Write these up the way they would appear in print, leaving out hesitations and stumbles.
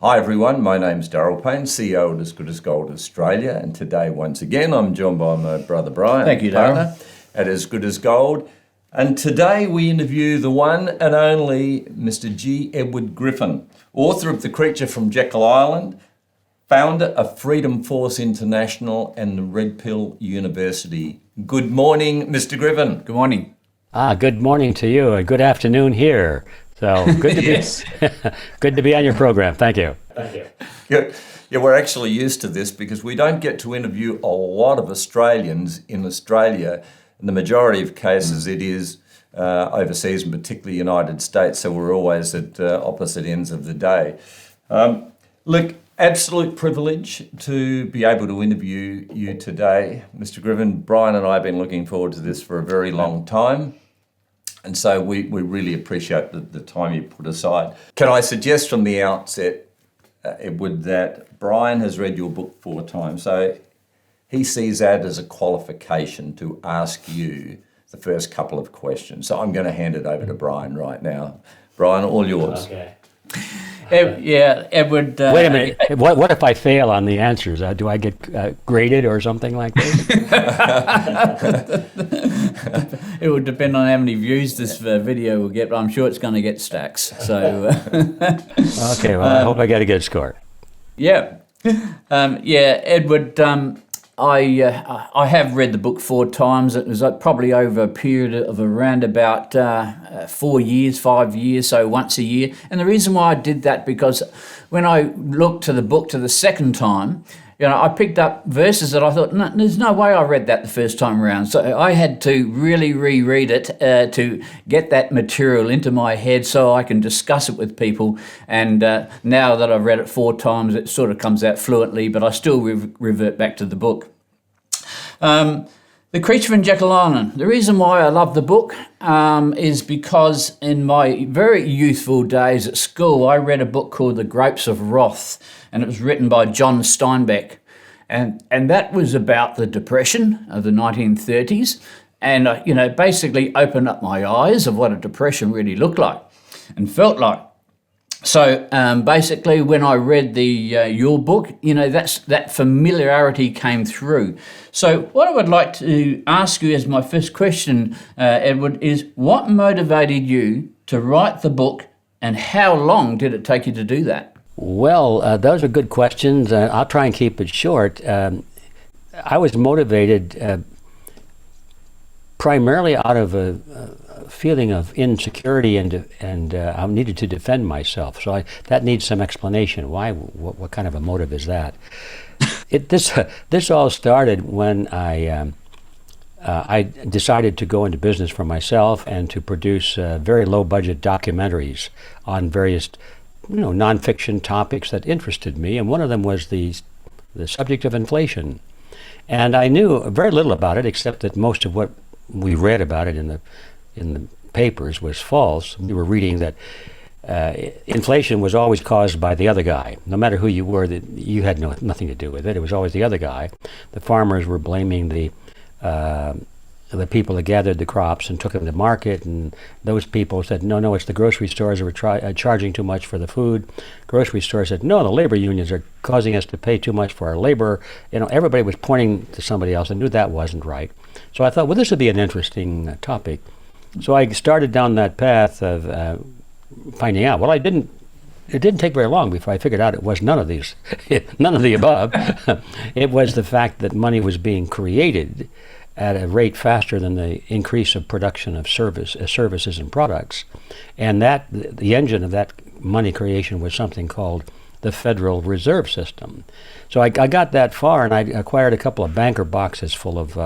Hi everyone, my name's Darryl Panes, CEO at As Good as Gold Australia, and today once again I'm joined by my brother Brian. Thank you, Darryl. At As Good as Gold. And today we interview the one and only Mr. G. Edward Griffin, author of The Creature from Jekyll Island, founder of Freedom Force International and the Red Pill University. Good morning, Mr. Griffin. Good morning. Good morning to you, and good afternoon here. So good to Yes. be good to be on your program. Thank you. Thank you. Yeah, we're actually used to this because we don't get to interview a lot of Australians in Australia. In the majority of cases, it is overseas, and particularly United States. So we're always at opposite ends of the day. Look, absolute privilege to be able to interview you today, Mr. Griffin. Brian and I have been looking forward to this for a very long time. And so we really appreciate the time you put aside. Can I suggest from the outset, Edward, that Brian has read your book 4 times. So he sees that as a qualification to ask you the first couple of questions. So I'm going to hand it over to Brian right now. Brian, all yours. Okay. Edward. Wait a minute. What if I fail on the answers? Do I get graded or something like this? It would depend on how many views this video will get, but I'm sure it's going to get stacks. So. Okay. Well, I hope I get a good score. Yeah. Edward. I have read the book 4 times. It was probably over a period of around about 4 years, 5 years, so once a year. And the reason why I did that, because when I looked to the book to the second time, I picked up verses that I thought, no, there's no way I read that the first time around. So I had to really reread it to get that material into my head so I can discuss it with people. And now that I've read it 4 times, it sort of comes out fluently, but I still revert back to the book. The Creature from Jekyll Island. The reason why I love the book is because in my very youthful days at school, I read a book called The Grapes of Wrath, and it was written by John Steinbeck. And that was about the Depression of the 1930s, and basically opened up my eyes of what a depression really looked like and felt like. So basically, when I read your book, that familiarity came through. So what I would like to ask you as my first question, Edward, is what motivated you to write the book, and how long did it take you to do that? Well, those are good questions. I'll try and keep it short. I was motivated primarily out of a feeling of insecurity, and I needed to defend myself. So that needs some explanation. Why? What kind of a motive is that? This all started when I decided to go into business for myself and to produce very low budget documentaries on various nonfiction topics that interested me, and one of them was the subject of inflation. And I knew very little about it, except that most of what we read about it in the papers was false. We were reading that inflation was always caused by the other guy. No matter who you were, that you had nothing to do with it. It was always the other guy. The farmers were blaming the people that gathered the crops and took them to market, and those people said, no, it's the grocery stores that were charging too much for the food. Grocery stores said, no, the labor unions are causing us to pay too much for our labor. Everybody was pointing to somebody else and knew that wasn't right. So I thought, well, this would be an interesting topic. So I started down that path of finding out. Well, it didn't take very long before I figured out it was none of these, none of the above. It was the fact that money was being created at a rate faster than the increase of production of services and products. And that the engine of that money creation was something called the Federal Reserve System. So I got that far, and I acquired a couple of banker boxes full of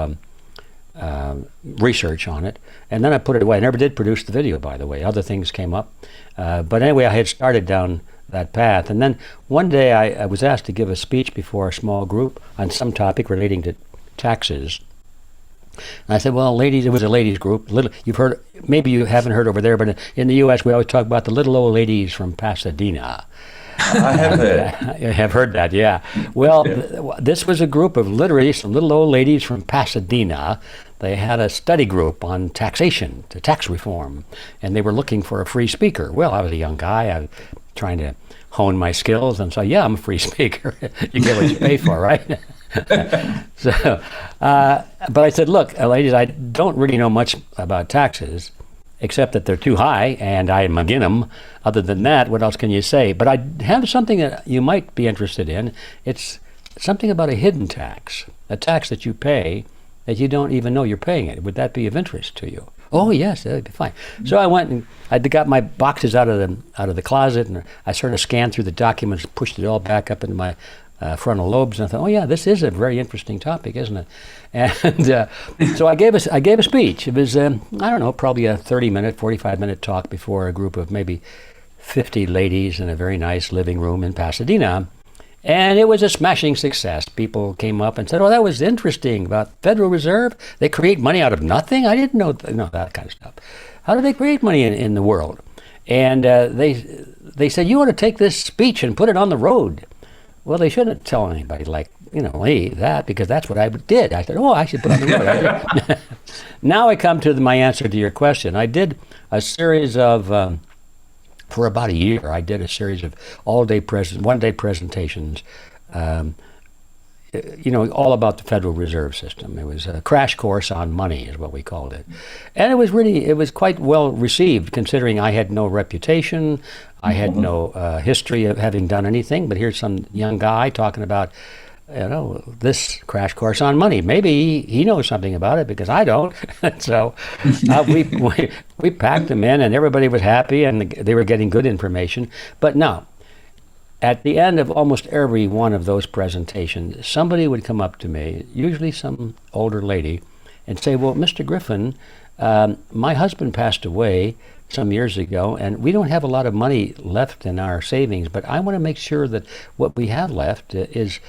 research on it, and then I put it away. I never did produce the video, by the way. Other things came up. But anyway, I had started down that path. And then one day I was asked to give a speech before a small group on some topic relating to taxes. And I said, well, ladies, it was a ladies group. You've heard, maybe you haven't heard over there, but in the U.S. we always talk about the little old ladies from Pasadena. I have heard. I have heard that, yeah. Well, this was a group of literally some little old ladies from Pasadena. They had a study group on taxation, to tax reform, and they were looking for a free speaker. Well, I was a young guy. I trying to hone my skills. And so, yeah, I'm a free speaker. You get what you pay for, right? So, but I said, look, ladies, I don't really know much about taxes, except that they're too high, and I'm against them. Other than that, what else can you say? But I have something that you might be interested in. It's something about a hidden tax, a tax that you pay that you don't even know you're paying it. Would that be of interest to you? Oh, yes, that'd be fine. So I went and I got my boxes out of the closet, and I sort of scanned through the documents, pushed it all back up into my frontal lobes, and I thought, oh yeah, this is a very interesting topic, isn't it? And so I gave a speech. It was I don't know, probably a 30-minute, 45-minute talk before a group of maybe 50 ladies in a very nice living room in Pasadena. And it was a smashing success. People came up and said, oh, that was interesting about Federal Reserve. They create money out of nothing? I didn't know that kind of stuff. How do they create money in the world? And they said, you ought to take this speech and put it on the road. Well, they shouldn't tell anybody me that, because that's what I did. I said, oh, I should put it on the road. Now I come to my answer to your question. I did a series of... for about a year, I did a series of one-day presentations, all about the Federal Reserve System. It was a crash course on money, is what we called it. And it was quite well received, considering I had no reputation, I had no history of having done anything, but here's some young guy talking about, this crash course on money. Maybe he knows something about it because I don't. So we packed them in, and everybody was happy, and they were getting good information. But no, at the end of almost every one of those presentations, somebody would come up to me, usually some older lady, and say, well, Mr. Griffin, my husband passed away some years ago, and we don't have a lot of money left in our savings, but I want to make sure that what we have left is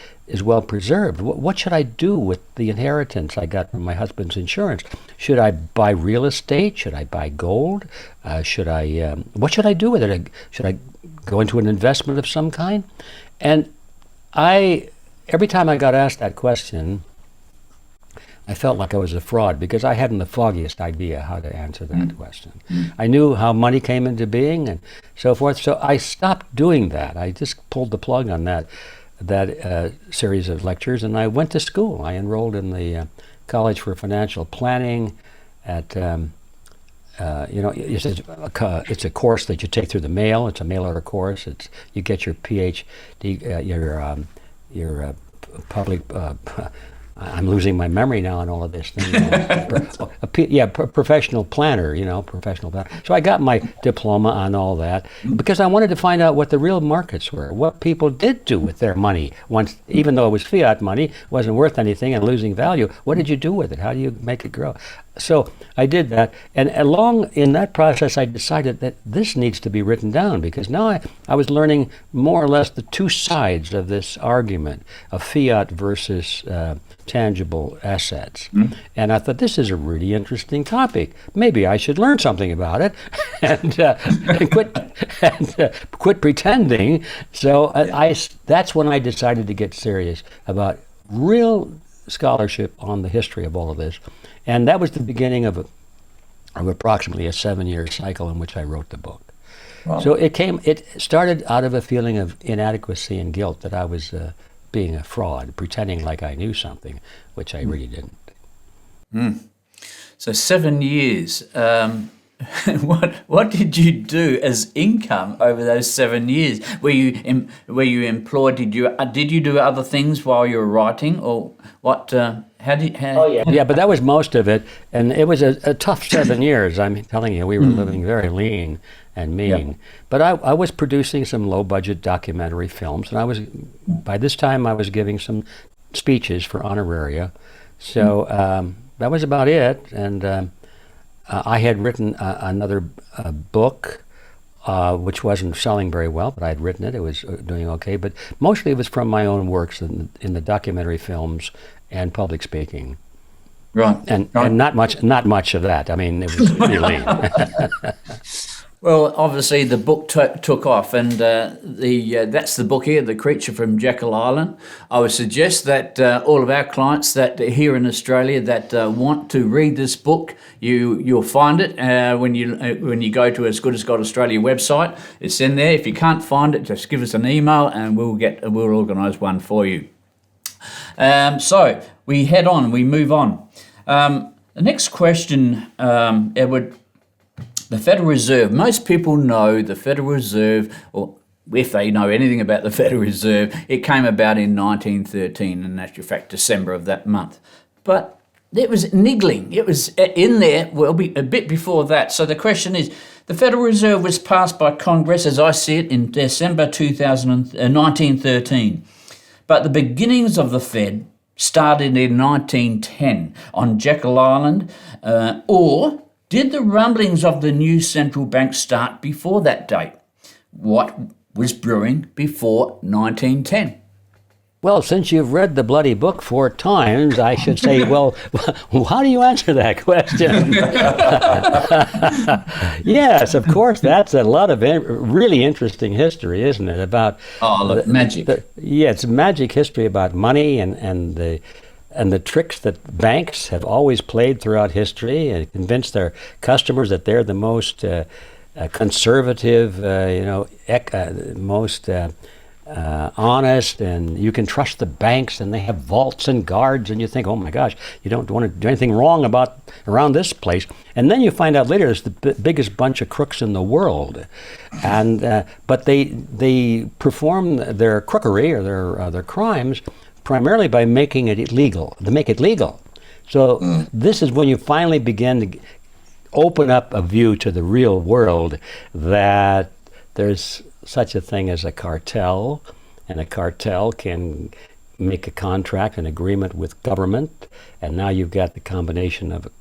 well preserved. What should I do with the inheritance I got from my husband's insurance? Should I buy real estate? Should I buy gold? What should I do with it? Should I go into an investment of some kind? And every time I got asked that question, I felt like I was a fraud, because I hadn't the foggiest idea how to answer that question. I knew how money came into being and so forth, so I stopped doing that. I just pulled the plug on that series of lectures, and I went to school. I enrolled in the College for Financial Planning at, it's a course that you take through the mail. It's a mail-order course. You get your PhD, your public... I'm losing my memory now on all of this thing. Professional planner, professional planner. So I got my diploma on all that because I wanted to find out what the real markets were, what people did do with their money once, even though it was fiat money, wasn't worth anything and losing value. What did you do with it? How do you make it grow? So I did that, and along in that process, I decided that this needs to be written down, because now I was learning more or less the two sides of this argument of fiat versus tangible assets. And I thought, this is a really interesting topic. Maybe I should learn something about it and quit pretending. So that's when I decided to get serious about real scholarship on the history of all of this. And that was the beginning of approximately a 7-year cycle in which I wrote the book. Wow. So it started out of a feeling of inadequacy and guilt that I was being a fraud, pretending like I knew something, which I really didn't. So 7 years. What did you do as income over those 7 years? Were you employed? Did you do other things while you were writing, or what? Yeah, but that was most of it, and it was a tough 7 years. I'm telling you, we were living very lean and mean. Yeah. But I was producing some low-budget documentary films, and by this time I was giving some speeches for honoraria. So that was about it, and I had written another book, which wasn't selling very well, but I had written it. It was doing okay, but mostly it was from my own works in the documentary films and public speaking. Right. And not much of that. I mean, it was really lean. Well, obviously the book took off, and that's the book here, The Creature from Jekyll Island. I would suggest that all of our clients that are here in Australia that want to read this book, you'll find it when you go to As Good As Gold Australia website. It's in there. If you can't find it, just give us an email, and we'll organise one for you. So we head on. We move on. The next question, Edward. The Federal Reserve. Most people know the Federal Reserve, or if they know anything about the Federal Reserve, it came about in 1913, in actual fact, December of that month. But it was niggling. It was in there, well, a bit before that. So the question is, the Federal Reserve was passed by Congress, as I see it, in December 1913. But the beginnings of the Fed started in 1910 on Jekyll Island, or did the rumblings of the new central bank start before that date? What was brewing before 1910? Well, since you've read the bloody book 4 times, I should say, well, how do you answer that question? Yes, of course, that's a lot of really interesting history, isn't it? About magic. It's magic history about money and the tricks that banks have always played throughout history and convince their customers that they're the most conservative, most honest, and you can trust the banks, and they have vaults and guards, and you think, oh my gosh, you don't want to do anything wrong around this place. And then you find out later it's the biggest bunch of crooks in the world, and but they perform their crookery or their crimes primarily by making it illegal. They make it legal. So this is when you finally begin to open up a view to the real world that there's such a thing as a cartel, and a cartel can make a contract, an agreement with government, and now you've got the combination of a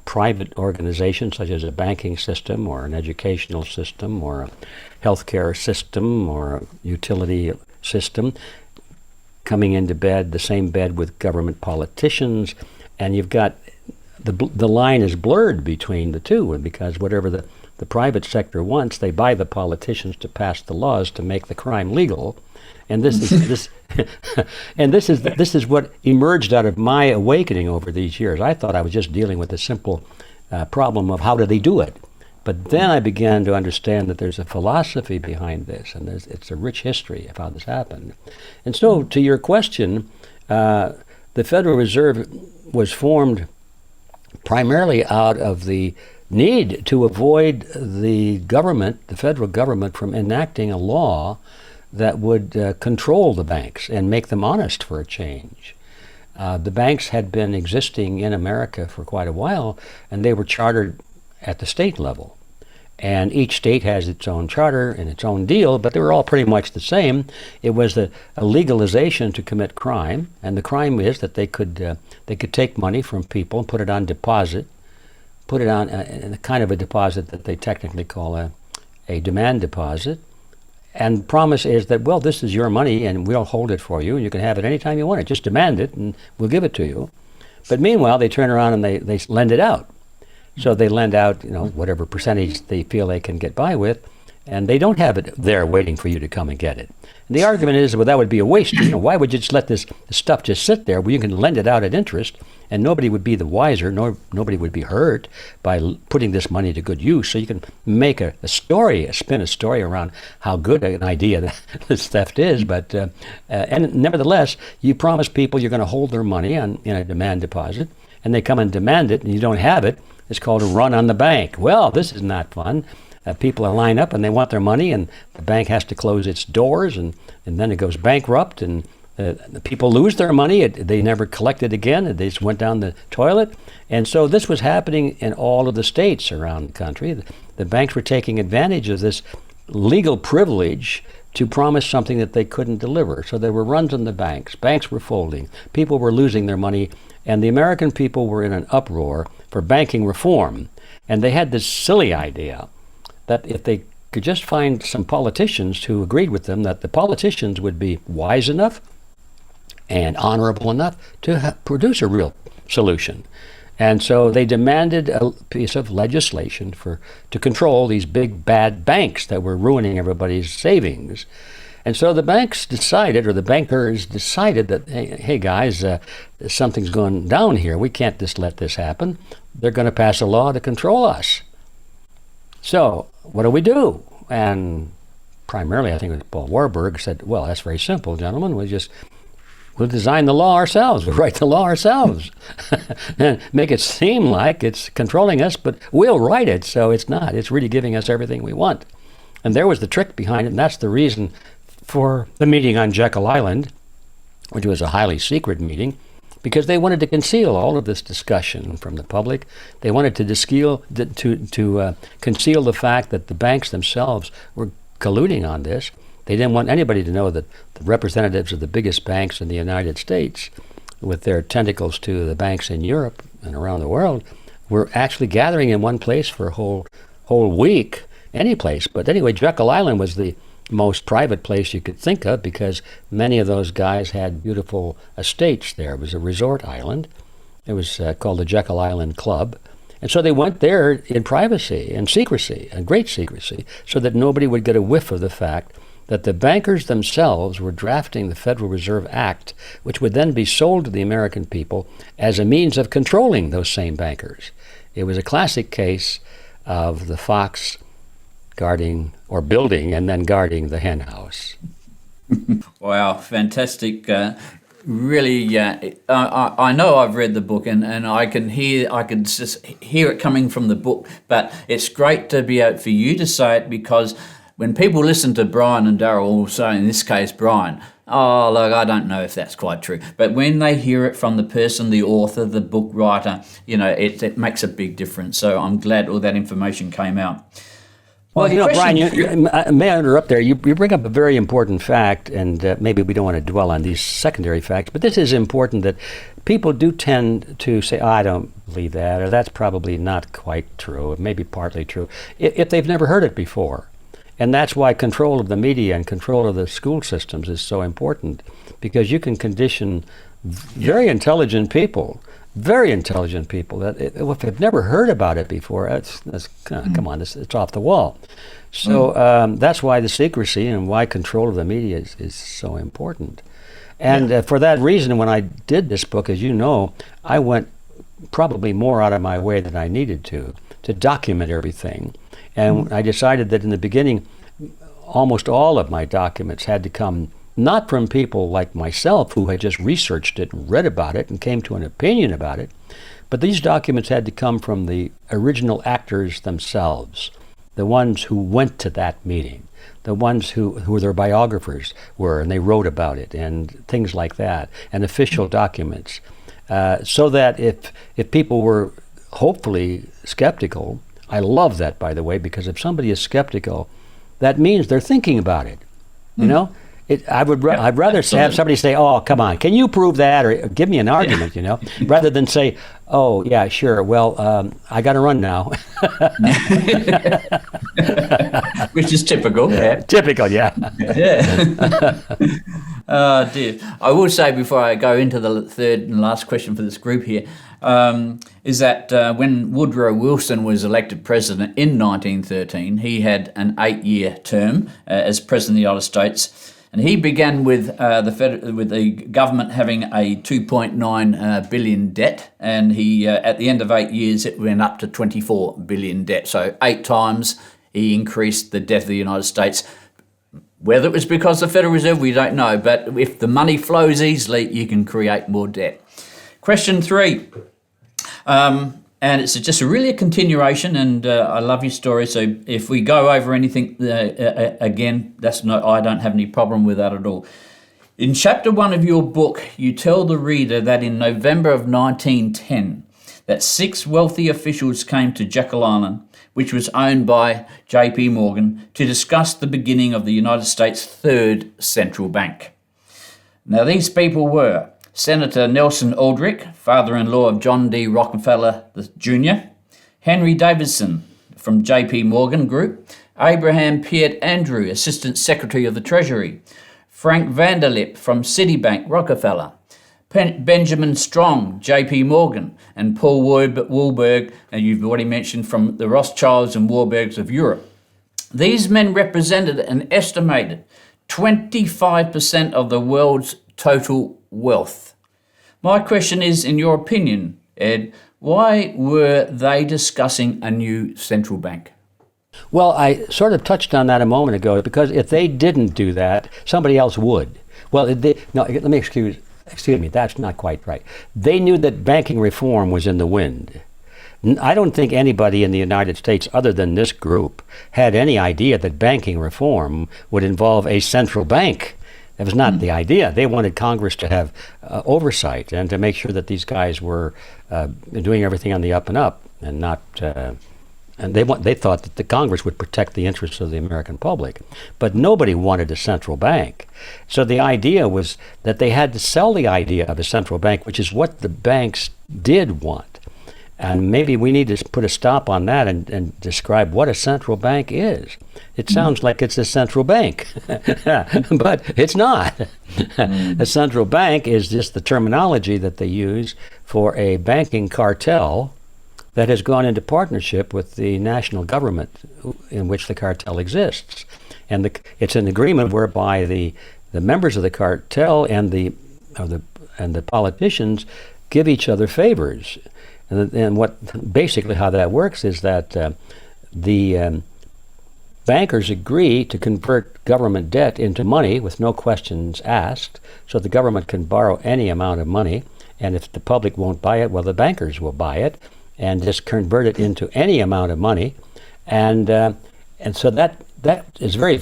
private organization such as a banking system or an educational system or a healthcare system or a utility system coming into bed, the same bed with government politicians, and you've got the line is blurred between the two, and because whatever the private sector wants, they buy the politicians to pass the laws to make the crime legal, and this is what emerged out of my awakening over these years. I thought I was just dealing with a simple problem of how do they do it. But then I began to understand that there's a philosophy behind this, and it's a rich history of how this happened. And so, to your question, the Federal Reserve was formed primarily out of the need to avoid the government, the federal government, from enacting a law that would control the banks and make them honest for a change. The banks had been existing in America for quite a while, and they were chartered at the state level. And each state has its own charter and its own deal, but they were all pretty much the same. It was a legalization to commit crime, and the crime is that they could take money from people and put it on deposit, put it on a kind of a deposit that they technically call a demand deposit. And the promise is that, well, this is your money and we'll hold it for you, and you can have it anytime you want it. Just demand it and we'll give it to you. But meanwhile, they turn around and they lend it out. So they lend out, whatever percentage they feel they can get by with, and they don't have it there waiting for you to come and get it. And the argument is, well, that would be a waste. Why would you just let this stuff just sit there where you can lend it out at interest, and nobody would be the wiser, nor nobody would be hurt by putting this money to good use. So you can make a spin a story around how good an idea this theft is. But and nevertheless, you promise people you're going to hold their money in a demand deposit, and they come and demand it, and you don't have it. It's called a run on the bank. Well, this is not fun. People line up and they want their money, and the bank has to close its doors, and then it goes bankrupt, and the people lose their money. They never collect it again. They just went down the toilet. And so this was happening in all of the states around the country. The banks were taking advantage of this legal privilege to promise something that they couldn't deliver. So there were runs on the banks. Banks were folding. People were losing their money, and the American people were in an uproar for banking reform. And they had this silly idea that if they could just find some politicians who agreed with them, that the politicians would be wise enough and honorable enough to produce a real solution. And so they demanded a piece of legislation to control these big bad banks that were ruining everybody's savings. And so the banks decided, or the bankers decided that, hey guys, something's going down here. We can't just let this happen. They're going to pass a law to control us. So what do? And primarily, I think it was Paul Warburg said, well, that's very simple, gentlemen. We'll design the law ourselves. We'll write the law ourselves and make it seem like it's controlling us, but we'll write it, so it's not. It's really giving us everything we want. And there was the trick behind it, and that's the reason for the meeting on Jekyll Island, which was a highly secret meeting, because they wanted to conceal all of this discussion from the public. They wanted to conceal the fact that the banks themselves were colluding on this. They didn't want anybody to know that the representatives of the biggest banks in the United States, with their tentacles to the banks in Europe and around the world, were actually gathering in one place for a whole week, any place. But anyway, Jekyll Island was the most private place you could think of because many of those guys had beautiful estates there. It was a resort island. It was called the Jekyll Island Club. And so they went there in privacy and secrecy, and great secrecy, so that nobody would get a whiff of the fact that the bankers themselves were drafting the Federal Reserve Act, which would then be sold to the American people as a means of controlling those same bankers. It was a classic case of the fox guarding or building and then guarding the hen house. Wow, fantastic. Really, I know I've read the book and I can just hear it coming from the book, but it's great to be able for you to say it, because when people listen to Brian and Darryl, also in this case Brian, oh look, I don't know if that's quite true, but when they hear it from the person, the author, the book writer, it makes a big difference. So I'm glad all that information came out. Well, Brian, may I interrupt there? You bring up a very important fact, and maybe we don't want to dwell on these secondary facts, but this is important, that people do tend to say, I don't believe that, or that's probably not quite true, it may be partly true, if they've never heard it before. And that's why control of the media and control of the school systems is so important, because you can condition very intelligent people that if they've never heard about it before, come on, it's off the wall. So that's why the secrecy and why control of the media is so important. And for that reason, when I did this book, as you know, I went probably more out of my way than I needed to document everything. And I decided that in the beginning, almost all of my documents had to come not from people like myself who had just researched it and read about it and came to an opinion about it, but these documents had to come from the original actors themselves, the ones who went to that meeting, the ones who their biographers were, and they wrote about it, and things like that, and official documents, so that if people were hopefully skeptical, I love that, by the way, because if somebody is skeptical, that means they're thinking about it, you know? I'd rather have somebody say, oh, come on, can you prove that? Or give me an argument, rather than say, oh, yeah, sure, well, I got to run now. Which is typical. Typical, yeah. Oh, dear. I will say before I go into the third and last question for this group here, is that when Woodrow Wilson was elected president in 1913, he had an 8-year term as president of the United States. And he began with the government having a 2.9 billion debt, and he at the end of 8 years it went up to 24 billion debt. So 8 times he increased the debt of the United States. Whether it was because of the Federal Reserve, we don't know. But if the money flows easily, you can create more debt. Question 3. And it's just really a continuation, and I love your story. So if we go over anything again, I don't have any problem with that at all. In chapter 1 of your book, you tell the reader that in November of 1910, that 6 wealthy officials came to Jekyll Island, which was owned by J.P. Morgan, to discuss the beginning of the United States' third central bank. Now, these people were Senator Nelson Aldrich, father-in-law of John D. Rockefeller Jr., Henry Davidson from J.P. Morgan Group, Abraham Piet Andrew, Assistant Secretary of the Treasury, Frank Vanderlip from Citibank Rockefeller, Benjamin Strong, J.P. Morgan, and Paul Warburg, and you've already mentioned from the Rothschilds and Warburgs of Europe. These men represented an estimated 25% of the world's total wealth. My question is, in your opinion, Ed, why were they discussing a new central bank? Well, I sort of touched on that a moment ago, because if they didn't do that, somebody else would. Well, let me excuse me, that's not quite right. They knew that banking reform was in the wind. I don't think anybody in the United States, other than this group, had any idea that banking reform would involve a central bank. That was not the idea. They wanted Congress to have oversight and to make sure that these guys were doing everything on the up and up, and not. And they thought that the Congress would protect the interests of the American public, but nobody wanted a central bank. So the idea was that they had to sell the idea of a central bank, which is what the banks did want. And maybe we need to put a stop on that and describe what a central bank is. It sounds like it's a central bank, but it's not. A central bank is just the terminology that they use for a banking cartel that has gone into partnership with the national government in which the cartel exists. And it's an agreement whereby the members of the cartel and the politicians give each other favors. And what basically how that works is that the bankers agree to convert government debt into money with no questions asked, so the government can borrow any amount of money, and if the public won't buy it, well, the bankers will buy it and just convert it into any amount of money, and so that is very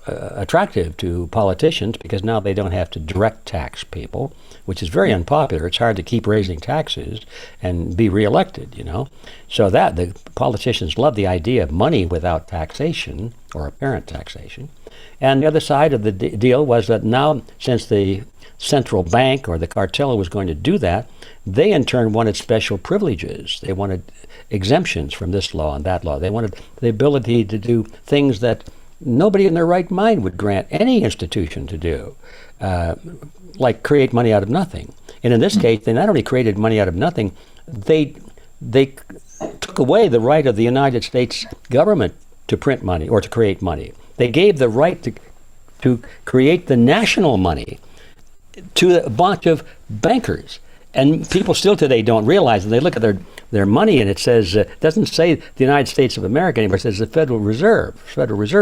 attractive to politicians, because now they don't have to direct tax people, which is very unpopular. It's hard to keep raising taxes and be reelected, you know. So that the politicians love the idea of money without taxation, or apparent taxation. And the other side of the deal was that now, since the central bank or the cartel was going to do that, they in turn wanted special privileges. They wanted exemptions from this law and that law. They wanted the ability to do things that nobody in their right mind would grant any institution to do, like create money out of nothing. And in this case, they not only created money out of nothing, they took away the right of the United States government to print money or to create money. They gave the right to create the national money to a bunch of bankers. And people still today don't realize, and they look at their money and it says, doesn't say the United States of America anymore, it says the Federal Reserve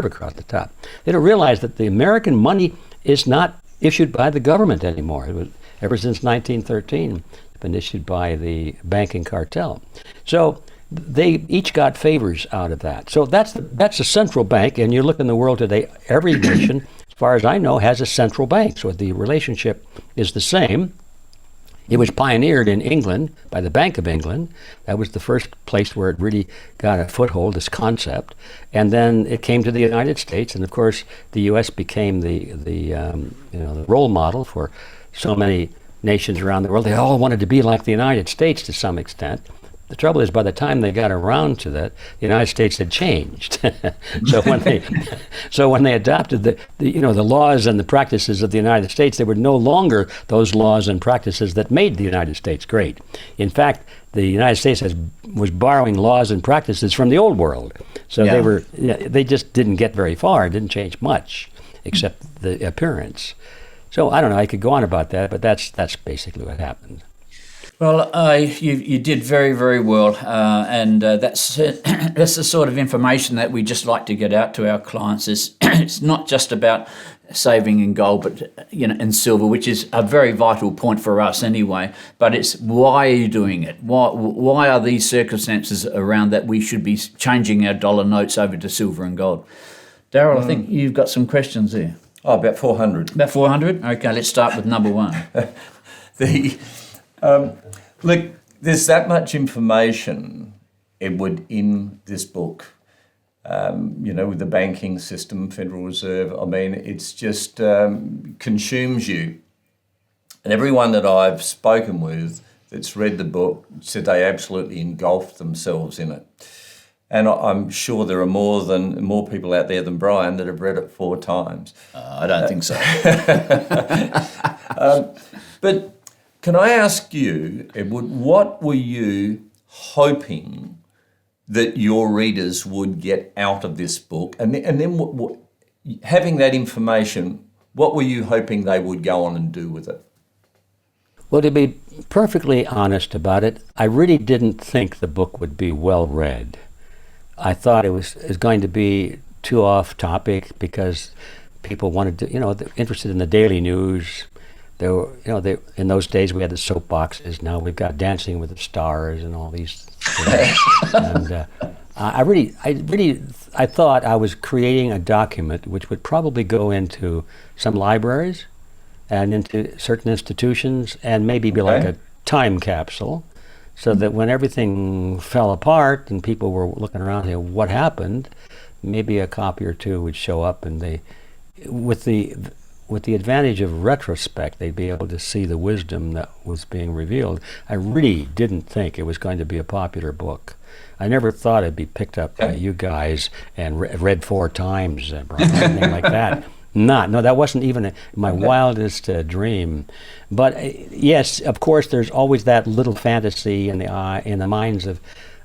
across the top. They don't realize that the American money is not issued by the government anymore. It was, ever since 1913, it's been issued by the banking cartel. So they each got favors out of that. So that's a central bank, and you look in the world today, every nation, as far as I know, has a central bank. So the relationship is the same. It was pioneered in England by the Bank of England. That was the first place where it really got a foothold, this concept. And then it came to the United States, and of course the U.S. became the role model for so many nations around the world. They all wanted to be like the United States to some extent. The trouble is, by the time they got around to that, the United States had changed. So when they adopted the laws and the practices of the United States, they were no longer those laws and practices that made the United States great. In fact, the United States was borrowing laws and practices from the old world. So they just didn't get very far. It didn't change much, except the appearance. So I don't know. I could go on about that, but that's basically what happened. Well, you did very, very well, and that's the sort of information that we just like to get out to our clients. It's not just about saving in gold, but in silver, which is a very vital point for us anyway. But it's why are you doing it? Why are these circumstances around that we should be changing our dollar notes over to silver and gold? Darryl, I think you've got some questions there. Oh, about 400. About 400? Okay, let's start with number one. Look, there's that much information, Edward, in this book. With the banking system, Federal Reserve. I mean, it's just consumes you. And everyone that I've spoken with that's read the book said they absolutely engulfed themselves in it. And I'm sure there are more people out there than Brian that have read it 4 times. I don't think so. But Can I ask you, Edward, what were you hoping that your readers would get out of this book? And then having that information, what were you hoping they would go on and do with it? Well, to be perfectly honest about it, I really didn't think the book would be well read. I thought it was going to be too off topic because people wanted to, they're interested in the daily news. There were, in those days we had the soapboxes. Now we've got Dancing with the Stars and all these things. And I thought I was creating a document which would probably go into some libraries and into certain institutions and maybe be like a time capsule, so that when everything fell apart and people were looking around saying, what happened, maybe a copy or two would show up, and they, with the advantage of retrospect, they'd be able to see the wisdom that was being revealed. I really didn't think it was going to be a popular book. I never thought it'd be picked up by you guys and read 4 times, Brian, anything like that. No, that wasn't even my wildest dream. But yes, of course, there's always that little fantasy in the minds of,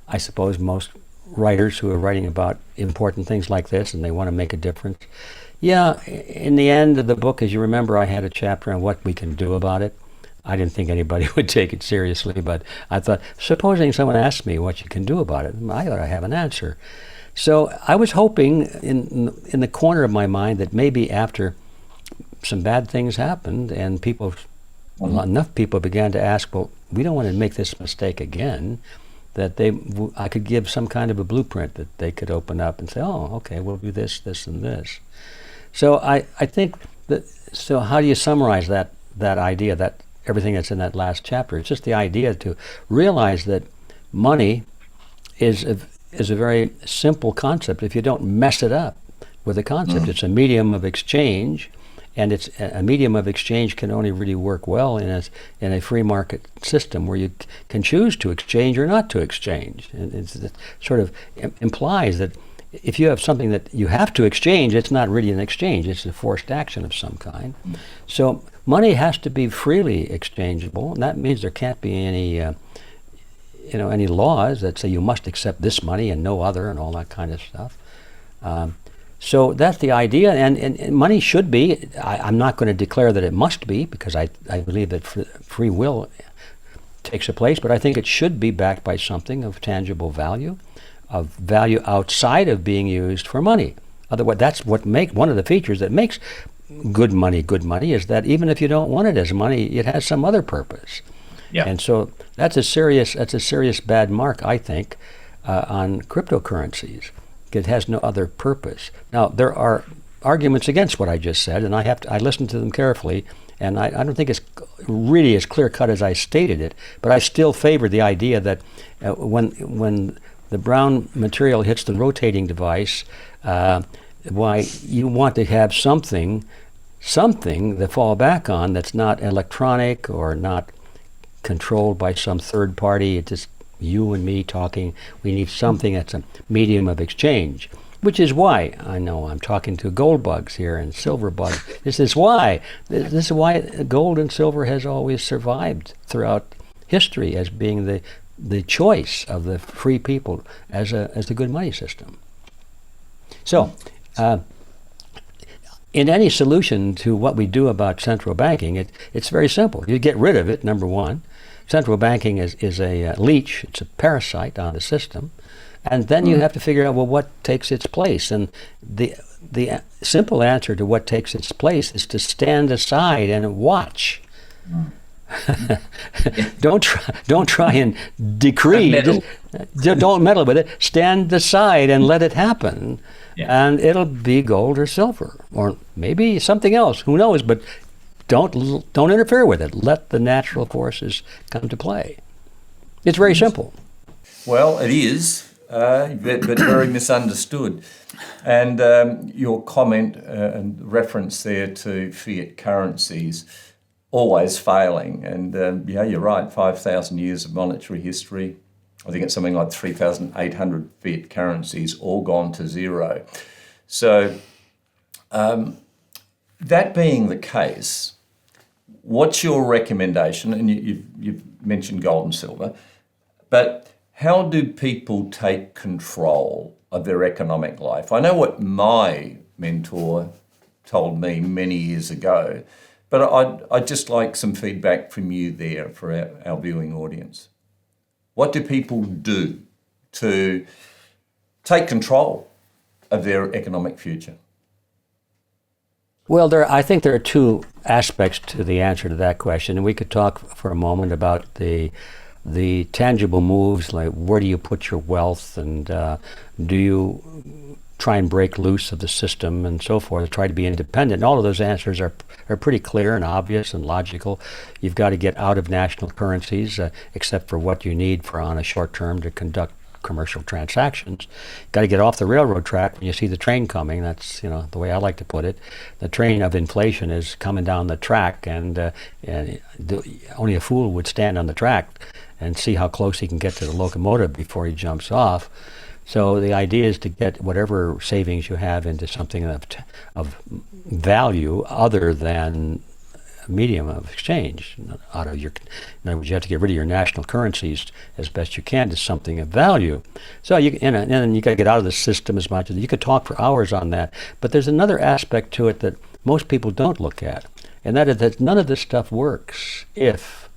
I suppose, most writers who are writing about important things like this, and they want to make a difference. Yeah, in the end of the book, as you remember, I had a chapter on what we can do about it. I didn't think anybody would take it seriously, but I thought, supposing someone asked me what you can do about it, I ought to have an answer. So I was hoping in the corner of my mind that maybe after some bad things happened and enough people began to ask, well, we don't want to make this mistake again, that I could give some kind of a blueprint that they could open up and say, oh, okay, we'll do this, this, and this. So I think that, so how do you summarize that idea, that everything that's in that last chapter? It's just the idea to realize that money is a very simple concept if you don't mess it up with a concept. It's a medium of exchange, and it's a medium of exchange can only really work well in a free market system where you can choose to exchange or not to exchange. And it sort of implies that if you have something that you have to exchange, it's not really an exchange, it's a forced action of some kind. So money has to be freely exchangeable, and that means there can't be any laws that say you must accept this money and no other and all that kind of stuff. So that's the idea, and money should be, I'm not going to declare that it must be, because I believe that free will takes a place, but I think it should be backed by something of tangible value, of value outside of being used for money. Otherwise, that's one of the features that makes good money is that even if you don't want it as money, it has some other purpose. Yeah. And so that's a serious bad mark, I think, on cryptocurrencies. It has no other purpose. Now, there are arguments against what I just said, and I listened to them carefully, and I don't think it's really as clear-cut as I stated it, but I still favor the idea that when the brown material hits the rotating device, why you want to have something to fall back on that's not electronic or not controlled by some third party. It's just you and me talking. We need something that's a medium of exchange, which is why I know I'm talking to gold bugs here and silver bugs. This is why gold and silver has always survived throughout history as being the choice of the free people as the good money system. So, in any solution to what we do about central banking, it's very simple. You get rid of it, number one. Central banking is a leech, it's a parasite on the system. And then you have to figure out, well, what takes its place? And the simple answer to what takes its place is to stand aside and watch. Don't try and decree. Don't meddle with it. Stand aside and let it happen. Yeah. And it'll be gold or silver, or maybe something else. Who knows? But don't interfere with it. Let the natural forces come to play. It's very simple. Well, it is, but very misunderstood. And your comment and reference there to fiat currencies always failing. And you're right, 5,000 years of monetary history. I think it's something like 3,800 fiat currencies, all gone to zero. So that being the case, what's your recommendation? And you've mentioned gold and silver, but how do people take control of their economic life? I know what my mentor told me many years ago, but I'd just like some feedback from you there for our viewing audience. What do people do to take control of their economic future? Well, I think there are two aspects to the answer to that question, and we could talk for a moment about the tangible moves, like where do you put your wealth, and do you try and break loose of the system and so forth, try to be independent. And all of those answers are pretty clear and obvious and logical. You've got to get out of national currencies, except for what you need for on a short term to conduct commercial transactions. Got to get off the railroad track when you see the train coming. That's, the way I like to put it. The train of inflation is coming down the track, and only a fool would stand on the track and see how close he can get to the locomotive before he jumps off. So the idea is to get whatever savings you have into something of value other than a medium of exchange. In other words, you have to get rid of your national currencies as best you can to something of value. So and then you got to get out of the system as much as you could talk for hours on that. But there's another aspect to it that most people don't look at, and that is that none of this stuff works if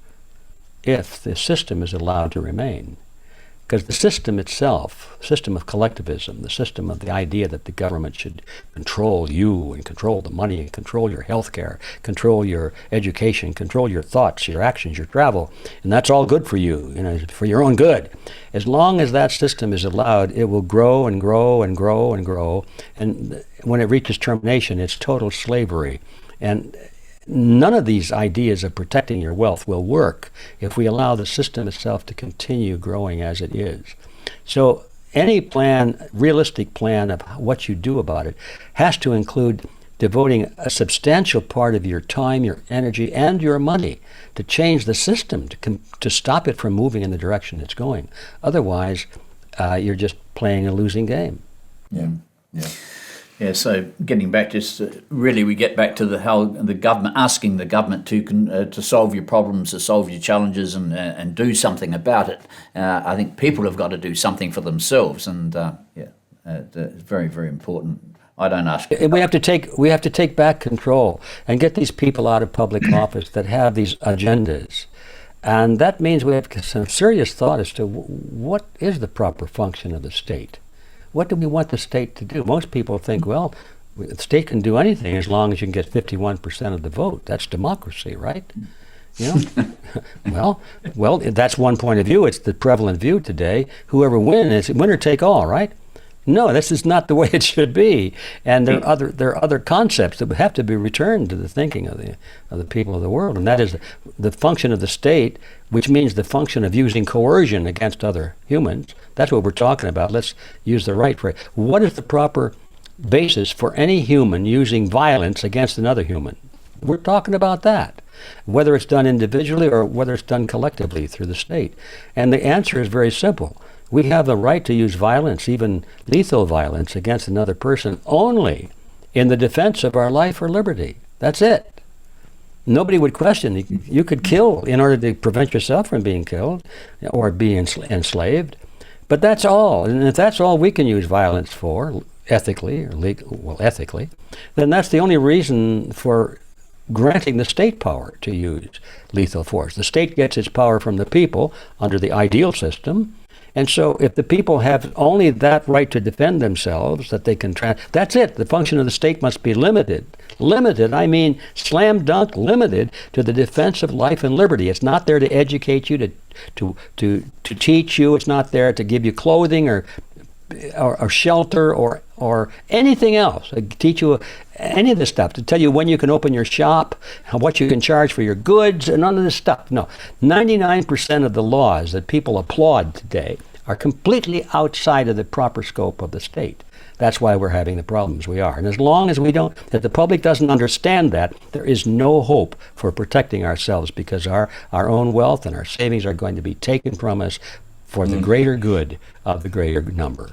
the system is allowed to remain. Because the system itself, system of collectivism, the system of the idea that the government should control you and control the money and control your health care, control your education, control your thoughts, your actions, your travel, and that's all good for you, for your own good. As long as that system is allowed, it will grow and grow and grow and grow, and when it reaches termination, it's total slavery. And none of these ideas of protecting your wealth will work if we allow the system itself to continue growing as it is. So any plan, realistic plan of what you do about it, has to include devoting a substantial part of your time, your energy, and your money to change the system, to stop it from moving in the direction it's going. Otherwise, you're just playing a losing game. Yeah. Yeah, so getting back to really, we get back to how the government, asking the government to solve your problems, to solve your challenges, and do something about it. I think people have got to do something for themselves, and it's very, very important. I don't ask. We have to take back control and get these people out of public office that have these agendas. And that means we have some serious thought as to what is the proper function of the state. What do we want the state to do? Most people think, well, the state can do anything as long as you can get 51% of the vote. That's democracy, right? Well, that's one point of view. It's the prevalent view today. Whoever wins, it's winner take all, right? No, this is not the way it should be. And there are other concepts that have to be returned to the thinking of the people of the world, and that is the function of the state, which means the function of using coercion against other humans. That's what we're talking about. Let's use the right phrase. What is the proper basis for any human using violence against another human? We're talking about that, whether it's done individually or whether it's done collectively through the state. And the answer is very simple. We have the right to use violence, even lethal violence, against another person only in the defense of our life or liberty. That's it. Nobody would question. You could kill in order to prevent yourself from being killed or being enslaved. But that's all. And if that's all we can use violence for, ethically, then that's the only reason for granting the state power to use lethal force. The state gets its power from the people under the ideal system. And so if the people have only that right to defend themselves, that they can that's it. The function of the state must be limited. Limited, I mean slam dunk limited to the defense of life and liberty. It's not there to educate you, to teach you. It's not there to give you clothing or shelter or anything else. Teach you any of this stuff, to tell you when you can open your shop, what you can charge for your goods, and none of this stuff. No, 99% of the laws that people applaud today are completely outside of the proper scope of the state. That's why we're having the problems we are. And as long as if the public doesn't understand that, there is no hope for protecting ourselves, because our own wealth and our savings are going to be taken from us for the greater good of the greater number.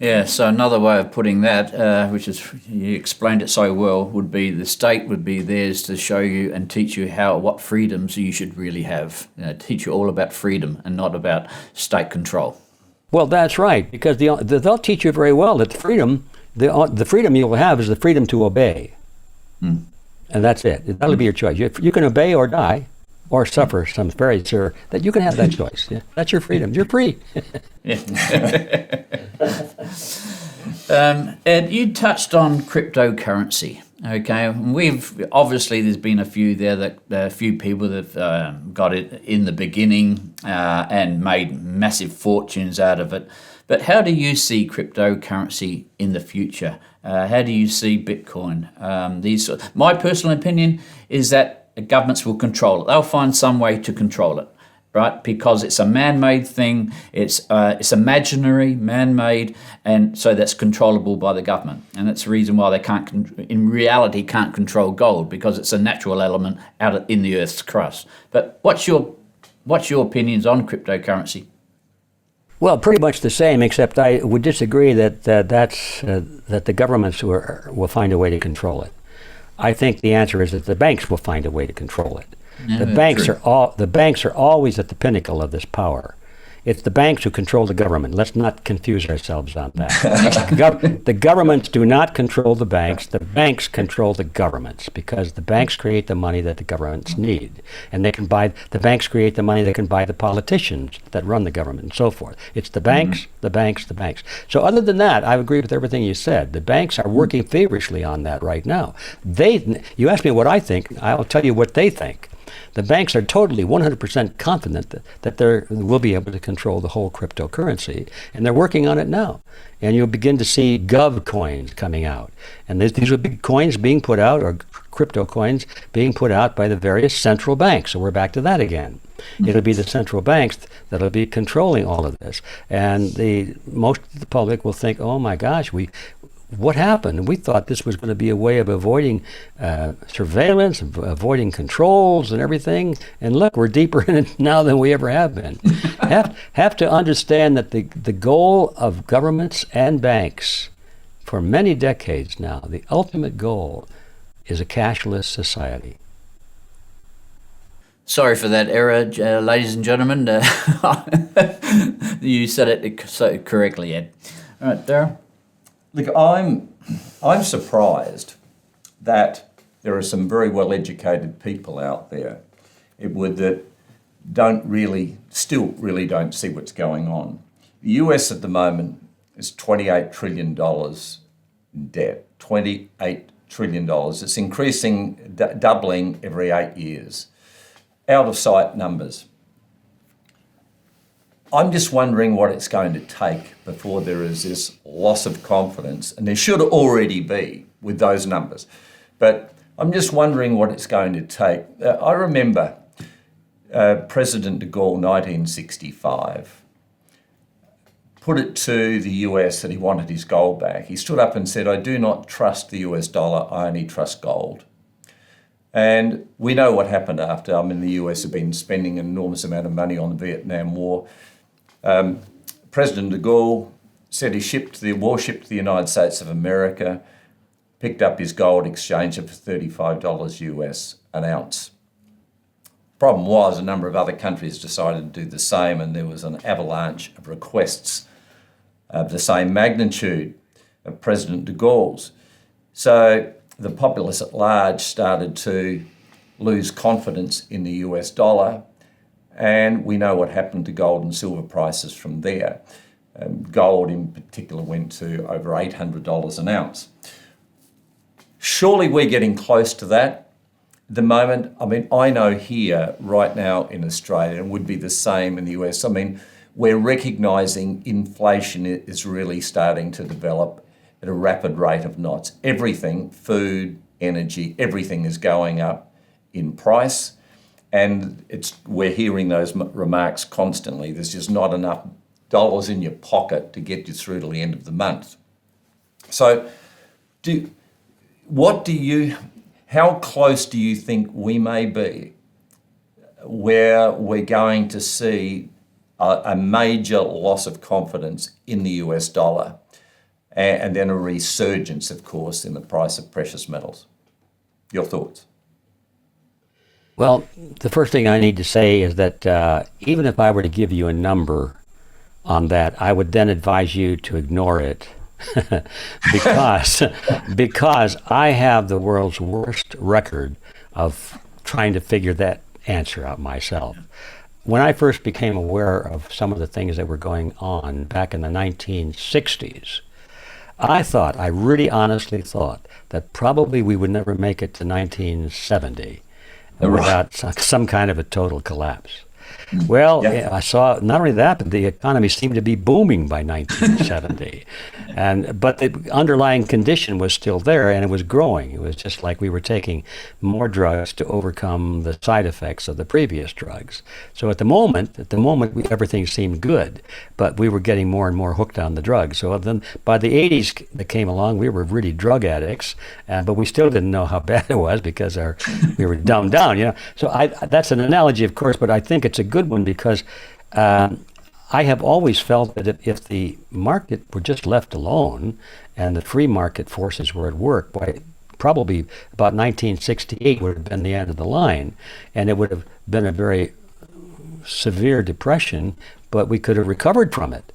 Yeah, so another way of putting that, which is, you explained it so well, would be the state would be theirs to show you and teach you what freedoms you should really have. Teach you all about freedom and not about state control. Well, that's right, because they'll teach you very well that the freedom you will have is the freedom to obey. And that's it. That'll be your choice. You can obey or die or suffer some very severe, that you can have that choice. Yeah? That's your freedom. You're free. Ed, you touched on cryptocurrency. Okay, there's been a few there that a few people that got it in the beginning and made massive fortunes out of it. But how do you see cryptocurrency in the future? How do you see Bitcoin? My personal opinion is that governments will control it. They'll find some way to control it, right? Because it's a man-made thing. It's imaginary, man-made, and so that's controllable by the government. And that's the reason why they can't control gold, because it's a natural element out in the Earth's crust. But what's your opinions on cryptocurrency? Well, pretty much the same, except I would disagree that the governments will find a way to control it. I think the answer is that the banks will find a way to control it. Yeah, the banks are always at the pinnacle of this power. It's the banks who control the government. Let's not confuse ourselves on that. The governments do not control the banks. The banks control the governments, because the banks create the money that the governments need. And the banks create the money that can buy the politicians that run the government and so forth. It's the banks, the banks, the banks. So other than that, I agree with everything you said. The banks are working feverishly on that right now. You asked me what I think, I'll tell you what they think. The banks are totally 100% confident that they will be able to control the whole cryptocurrency, and they're working on it now. And you'll begin to see gov coins coming out. And these are big coins being put out, or crypto coins being put out by the various central banks. So we're back to that again. It'll be the central banks that'll be controlling all of this. And most of the public will think, oh my gosh, what happened? We thought this was going to be a way of avoiding surveillance, avoiding controls and everything. And look, we're deeper in it now than we ever have been. have to understand that the goal of governments and banks for many decades now, the ultimate goal is a cashless society. Sorry for that error, ladies and gentlemen. You said it so correctly, Ed. All right, Darryl? Look, I'm surprised that there are some very well-educated people out there that still really don't see what's going on. The US at the moment is $28 trillion in debt. $28 trillion. It's increasing, doubling every 8 years. Out of sight numbers. I'm just wondering what it's going to take before there is this loss of confidence, and there should already be with those numbers. But I'm just wondering what it's going to take. I remember President de Gaulle, 1965, put it to the US that he wanted his gold back. He stood up and said, I do not trust the US dollar, I only trust gold. And we know what happened after. The US have been spending an enormous amount of money on the Vietnam War. President de Gaulle said he shipped the warship to the United States of America, picked up his gold, exchanged it for $35 US an ounce. Problem was, a number of other countries decided to do the same, and there was an avalanche of requests of the same magnitude of President de Gaulle's. So the populace at large started to lose confidence in the US dollar, and we know what happened to gold and silver prices from there. Gold in particular went to over $800 an ounce. Surely we're getting close to that. At the moment, I know here right now in Australia, and would be the same in the US, we're recognising inflation is really starting to develop at a rapid rate of knots. Everything, food, energy, everything is going up in price. And we're hearing those remarks constantly. There's just not enough dollars in your pocket to get you through to the end of the month. So how close do you think we may be where we're going to see a major loss of confidence in the US dollar? and then a resurgence, of course, in the price of precious metals. Your thoughts? Well, the first thing I need to say is that even if I were to give you a number on that, I would then advise you to ignore it because I have the world's worst record of trying to figure that answer out myself. When I first became aware of some of the things that were going on back in the 1960s, I really honestly thought that probably we would never make it to 1970 without some kind of a total collapse. Well, yeah. I saw not only that, but the economy seemed to be booming by 1970. But the underlying condition was still there, and it was growing. It was just like we were taking more drugs to overcome the side effects of the previous drugs. So at the moment, everything seemed good, but we were getting more and more hooked on the drugs. So then by the 80s that came along, we were really drug addicts, but we still didn't know how bad it was because we were dumbed down. So that's an analogy, of course, but I think it's a good one because I have always felt that if the market were just left alone and the free market forces were at work, probably about 1968 would have been the end of the line, and it would have been a very severe depression, but we could have recovered from it,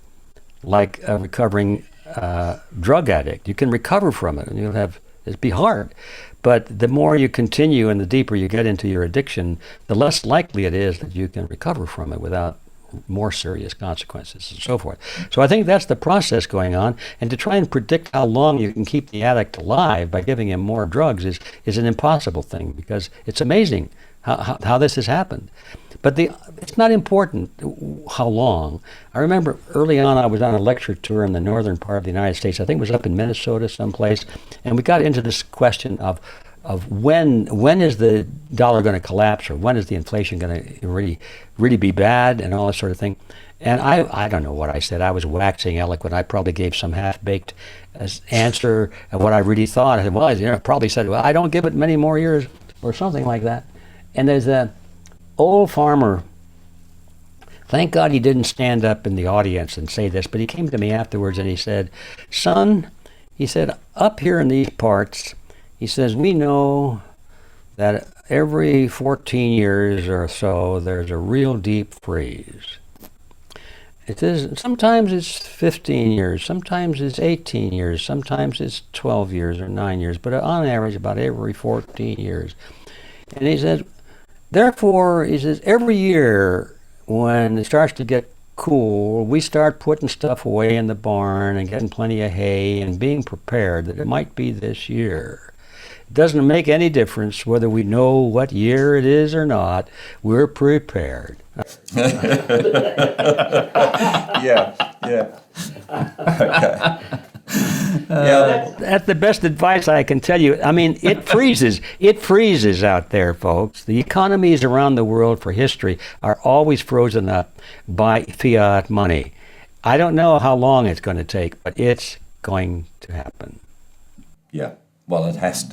like a recovering drug addict. You can recover from it, and it'd be hard. But the more you continue and the deeper you get into your addiction, the less likely it is that you can recover from it without more serious consequences and so forth. So I think that's the process going on. And to try and predict how long you can keep the addict alive by giving him more drugs is an impossible thing, because it's amazing how this has happened. But it's not important how long. I remember early on I was on a lecture tour in the northern part of the United States. I think it was up in Minnesota someplace. And we got into this question of when is the dollar going to collapse, or when is the inflation going to really be bad, and all that sort of thing. And I don't know what I said. I was waxing eloquent. I probably gave some half-baked answer of what I really thought. I said, I probably said, I don't give it many more years, or something like that. And there's a old farmer, thank God he didn't stand up in the audience and say this, but he came to me afterwards and he said, son, he said, up here in these parts, he says, we know that every 14 years or so, there's a real deep freeze. It is, sometimes it's 15 years, sometimes it's 18 years, sometimes it's 12 years or 9 years, but on average about every 14 years. And he says, therefore, he says, every year when it starts to get cool, we start putting stuff away in the barn and getting plenty of hay and being prepared that it might be this year. It doesn't make any difference whether we know what year it is or not. We're prepared. Yeah. Okay. That's the best advice I can tell you. I mean, it freezes. It freezes out there, folks. The economies around the world for history are always frozen up by fiat money. I don't know how long it's going to take, but it's going to happen. Yeah. Well, it has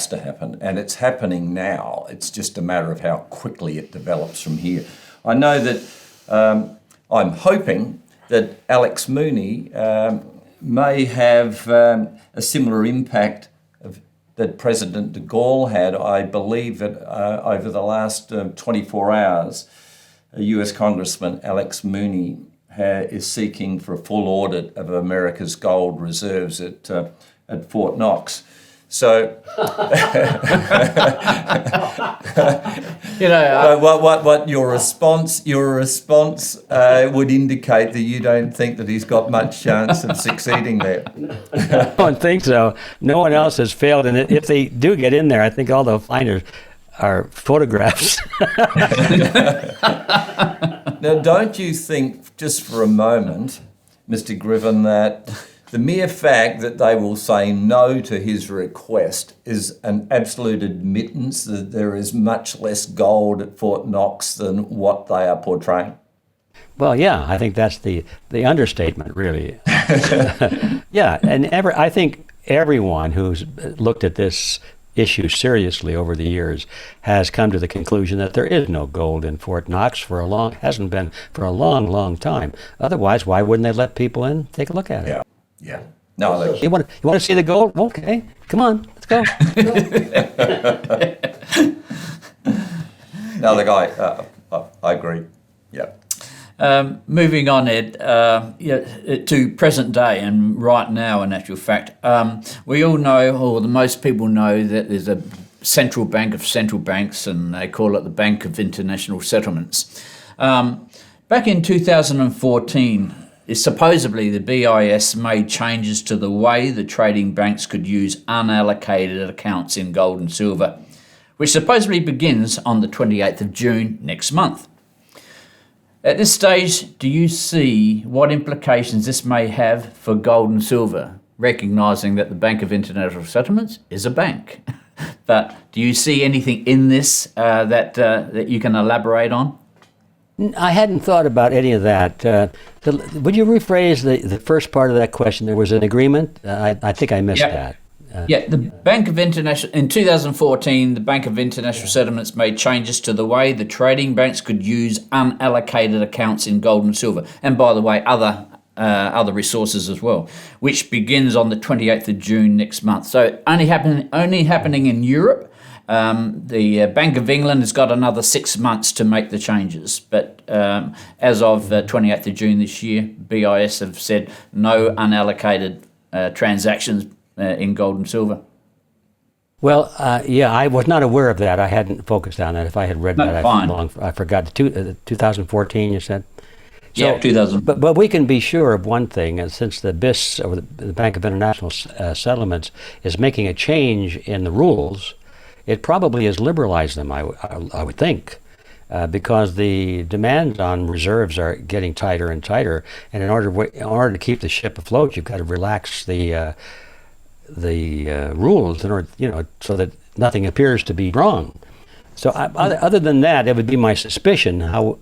to happen, and it's happening now. It's just a matter of how quickly it develops from here. I know that I'm hoping that Alex Mooney may have a similar impact that President de Gaulle had. I believe that over the last 24 hours, US Congressman Alex Mooney is seeking for a full audit of America's gold reserves at Fort Knox. So, what your response would indicate that you don't think that he's got much chance of succeeding there. I don't think so. No one else has failed, and if they do get in there, I think all they'll find are photographs. Now, don't you think, just for a moment, Mr. Griffin, that the mere fact that they will say no to his request is an absolute admittance that there is much less gold at Fort Knox than what they are portraying? Well, yeah, I think that's the understatement, really. Yeah, and I think everyone who's looked at this issue seriously over the years has come to the conclusion that there is no gold in Fort Knox hasn't been for a long, long time. Otherwise, why wouldn't they let people in, take a look at it? Yeah, No, look, You want to see the gold? Okay, come on, let's go. no, look, I agree. Yeah. Moving on, Ed, to present day and right now, in actual fact, we all know, or the most people know, that there's a central bank of central banks, and they call it the Bank of International Settlements. Back in 2014, supposedly the BIS made changes to the way the trading banks could use unallocated accounts in gold and silver, which supposedly begins on the 28th of June next month. At this stage, do you see what implications this may have for gold and silver, recognising that the Bank of International Settlements is a bank? But do you see anything in this that you can elaborate on? I hadn't thought about any of that. Would you rephrase the first part of that question? There was an agreement? I think I missed that. The Bank of International, in 2014, the Bank of International Settlements made changes to the way the trading banks could use unallocated accounts in gold and silver, and by the way, other resources as well, which begins on the 28th of June next month. So only happening in Europe. The Bank of England has got another 6 months to make the changes, but as of 28th of June this year, BIS have said no unallocated transactions in gold and silver. Well, I was not aware of that. I hadn't focused on that. If I had read that, I forgot. 2014, you said? So, 2000. But we can be sure of one thing, since the BIS, or the Bank of International Settlements, is making a change in the rules, it probably has liberalized them, I would think, because the demands on reserves are getting tighter and tighter, and in order to keep the ship afloat, you've got to relax the rules in order, so that nothing appears to be wrong. So other than that, it would be my suspicion how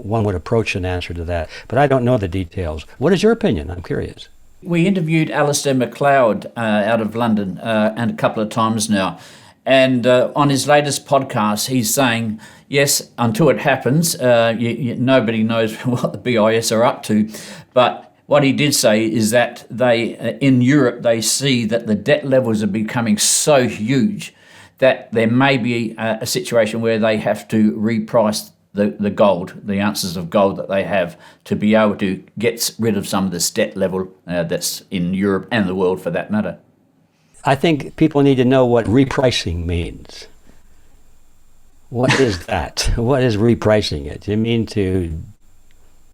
one would approach an answer to that. But I don't know the details. What is your opinion? I'm curious. We interviewed Alistair MacLeod out of London and a couple of times now. And on his latest podcast, he's saying, yes, until it happens, nobody knows what the BIS are up to. But what he did say is that in Europe, they see that the debt levels are becoming so huge that there may be a situation where they have to reprice the gold, the ounces of gold that they have, to be able to get rid of some of this debt level that's in Europe and the world for that matter. I think people need to know what repricing means. What is that? What is repricing it? Do you mean to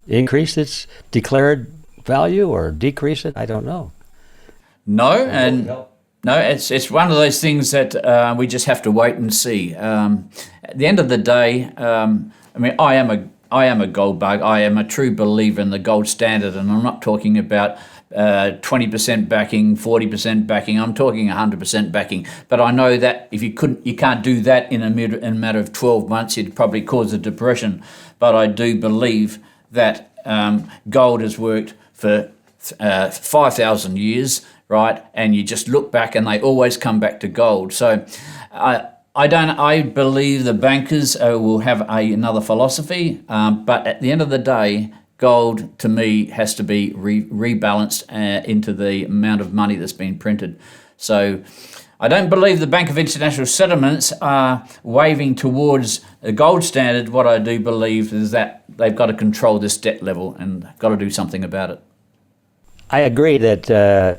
increase its declared value or decrease it? I don't know. No, it's one of those things that we just have to wait and see. At the end of the day, I am a gold bug. I am a true believer in the gold standard, and I'm not talking about 20% backing, 40% backing. I'm talking 100% backing. But I know that if you can't do that in a matter of 12 months, it'd probably cause a depression. But I do believe that gold has worked for 5,000 years, right? And you just look back, and they always come back to gold. So I believe the bankers will have another philosophy. But at the end of the day, gold, to me, has to be rebalanced into the amount of money that's been printed. So I don't believe the Bank of International Settlements are waving towards the gold standard. What I do believe is that they've got to control this debt level and got to do something about it. I agree that the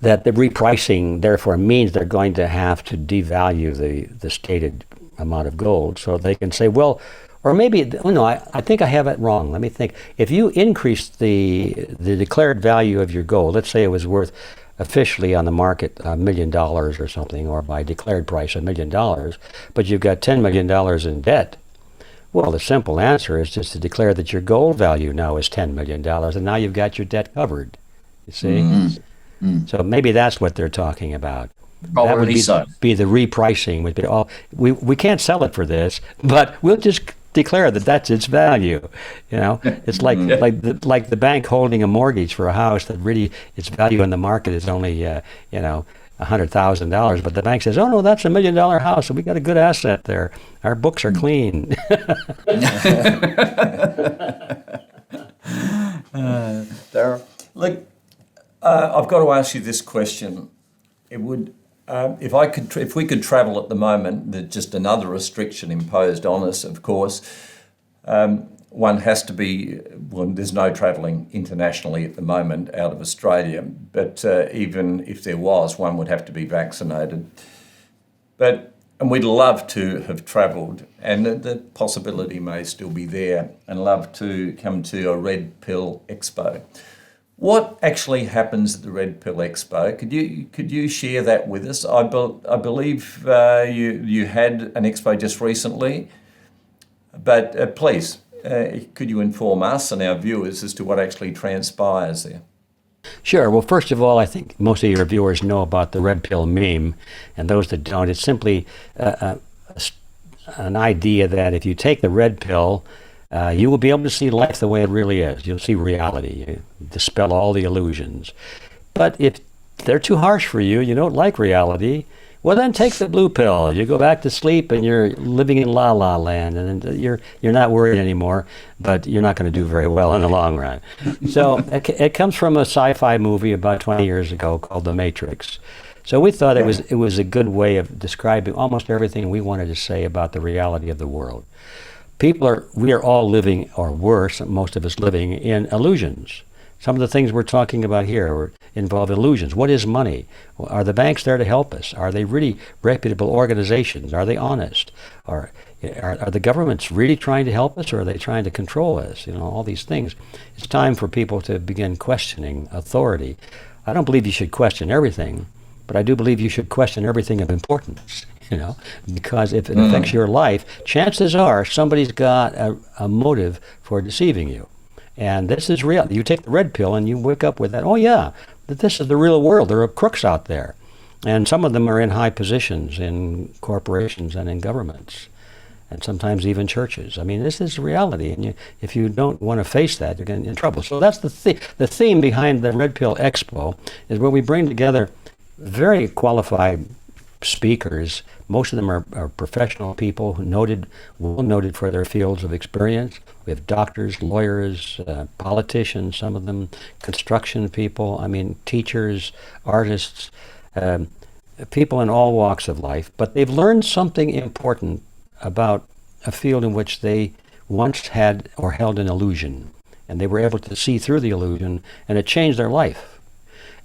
repricing, therefore, means they're going to have to devalue the stated amount of gold, so they can say, well, or maybe, I think I have it wrong. Let me think. If you increase the declared value of your gold, let's say it was worth officially on the market $1 million or something, or by declared price $1 million, but you've got $10 million in debt. Well, the simple answer is just to declare that your gold value now is $10 million, and now you've got your debt covered. You see? Mm-hmm. So maybe that's what they're talking about. That would be the repricing. Would be, we can't sell it for this, but we'll just declare that that's its value. It's like the bank holding a mortgage for a house that really its value in the market is only $100,000, but the bank says, oh no, that's $1 million house, so we got a good asset there. Our books are clean. Darryl, look, I've got to ask you this question. It would, if we could travel at the moment, there's just another restriction imposed on us, of course. One has to be, well, there's no travelling internationally at the moment out of Australia, but even if there was, one would have to be vaccinated. And we'd love to have travelled, and the possibility may still be there, and love to come to a Red Pill Expo. What actually happens at the Red Pill Expo? Could you share that with us? I believe you had an expo just recently, but please, could you inform us and our viewers as to what actually transpires there? Sure. Well, first of all, I think most of your viewers know about the red pill meme, and those that don't, it's simply an idea that if you take the red pill, you will be able to see life the way it really is. You'll see reality. You dispel all the illusions. But if they're too harsh for you, you don't like reality, well, then take the blue pill. You go back to sleep and you're living in la la land, and you're not worried anymore, but you're not going to do very well in the long run. So it comes from a sci-fi movie about 20 years ago called The Matrix. So we thought it was a good way of describing almost everything we wanted to say about the reality of the world. We are all living, or worse, most of us living in illusions. Some of the things we're talking about here involve illusions. What is money? Are the banks there to help us? Are they really reputable organizations? Are they honest? Are the governments really trying to help us, or are they trying to control us? All these things. It's time for people to begin questioning authority. I don't believe you should question everything, but I do believe you should question everything of importance. Because if it affects your life, chances are somebody's got a motive for deceiving you. And this is real. You take the red pill and you wake up with that, oh yeah, this is the real world. There are crooks out there. And some of them are in high positions in corporations and in governments, and sometimes even churches. I mean, this is reality. And if you don't want to face that, you're getting in trouble. So that's the theme behind the Red Pill Expo, is where we bring together very qualified speakers. Most of them are professional people well noted for their fields of experience. We have doctors, lawyers, politicians, some of them construction people, teachers, artists, people in all walks of life. But they've learned something important about a field in which they once had or held an illusion, and they were able to see through the illusion, and it changed their life.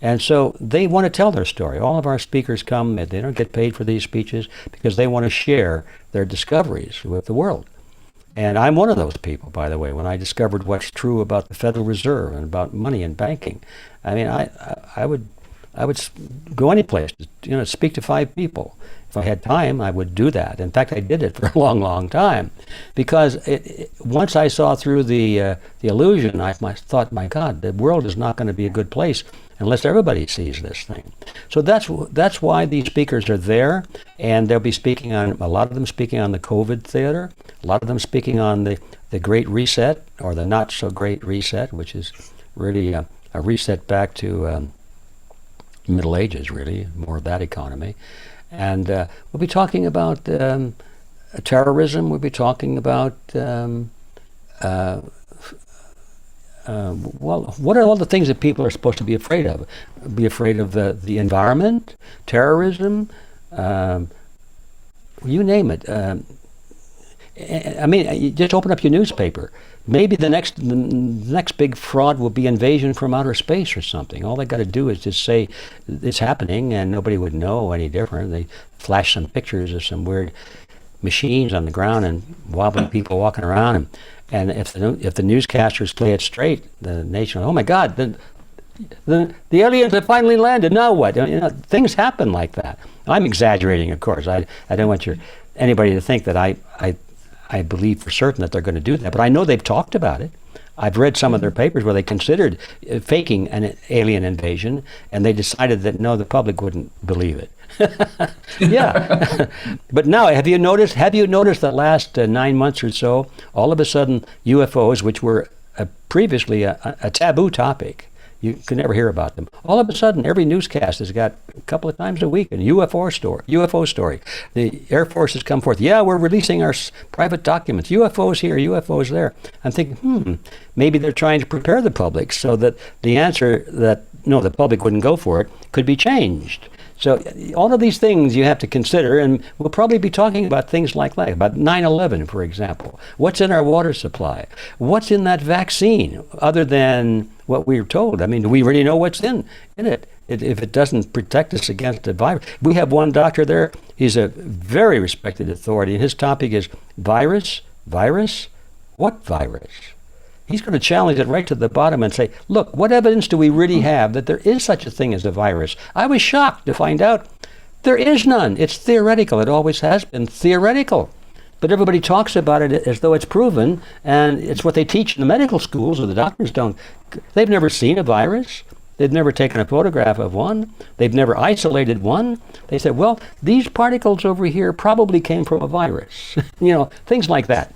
And so they want to tell their story. All of our speakers come, they don't get paid for these speeches because they want to share their discoveries with the world. And I'm one of those people, by the way. When I discovered what's true about the Federal Reserve and about money and banking, I would go any place to speak to 5 people. If I had time, I would do that. In fact, I did it for a long, long time, because once I saw through the illusion, I thought, my God, the world is not going to be a good place unless everybody sees this thing. So that's why these speakers are there, and they'll be speaking on, a lot of them speaking on the COVID theater, a lot of them speaking on the Great Reset, or the Not So Great Reset, which is really a reset back to Middle Ages, really, more of that economy. And we'll be talking about terrorism. We'll be talking about what are all the things that people are supposed to be afraid of? Be afraid of the environment, terrorism, you name it. You just open up your newspaper. Maybe the next big fraud will be invasion from outer space or something. All they got to do is just say it's happening, and nobody would know any different. They flash some pictures of some weird machines on the ground and wobbling people walking around, and if the newscasters play it straight, the nation, oh my God, the aliens have finally landed. Now what? Things happen like that. I'm exaggerating, of course. I don't want anybody to think that I believe for certain that they're going to do that, but I know they've talked about it. I've read some of their papers where they considered faking an alien invasion, and they decided that no, the public wouldn't believe it. Yeah. But now, have you noticed that last 9 months or so, all of a sudden UFOs, which were previously a taboo topic, You can never hear about them. All of a sudden, every newscast has got a couple of times a week a UFO story. The Air Force has come forth. Yeah, we're releasing our private documents. UFOs here, UFOs there. I'm thinking, maybe they're trying to prepare the public so that the answer that, no, the public wouldn't go for it, could be changed. So all of these things you have to consider, and we'll probably be talking about things like that, about 9/11, for example. What's in our water supply? What's in that vaccine, other than what we were told? I mean, do we really know what's in it? If it doesn't protect us against the virus. We have one doctor there. He's a very respected authority, and his topic is virus, what virus? He's going to challenge it right to the bottom and say, look, what evidence do we really have that there is such a thing as a virus? I was shocked to find out there is none. It's theoretical. It always has been theoretical. But everybody talks about it as though it's proven, and it's what they teach in the medical schools, or the doctors don't. They've never seen a virus. They've never taken a photograph of one. They've never isolated one. They said, well, these particles over here probably came from a virus. Things like that.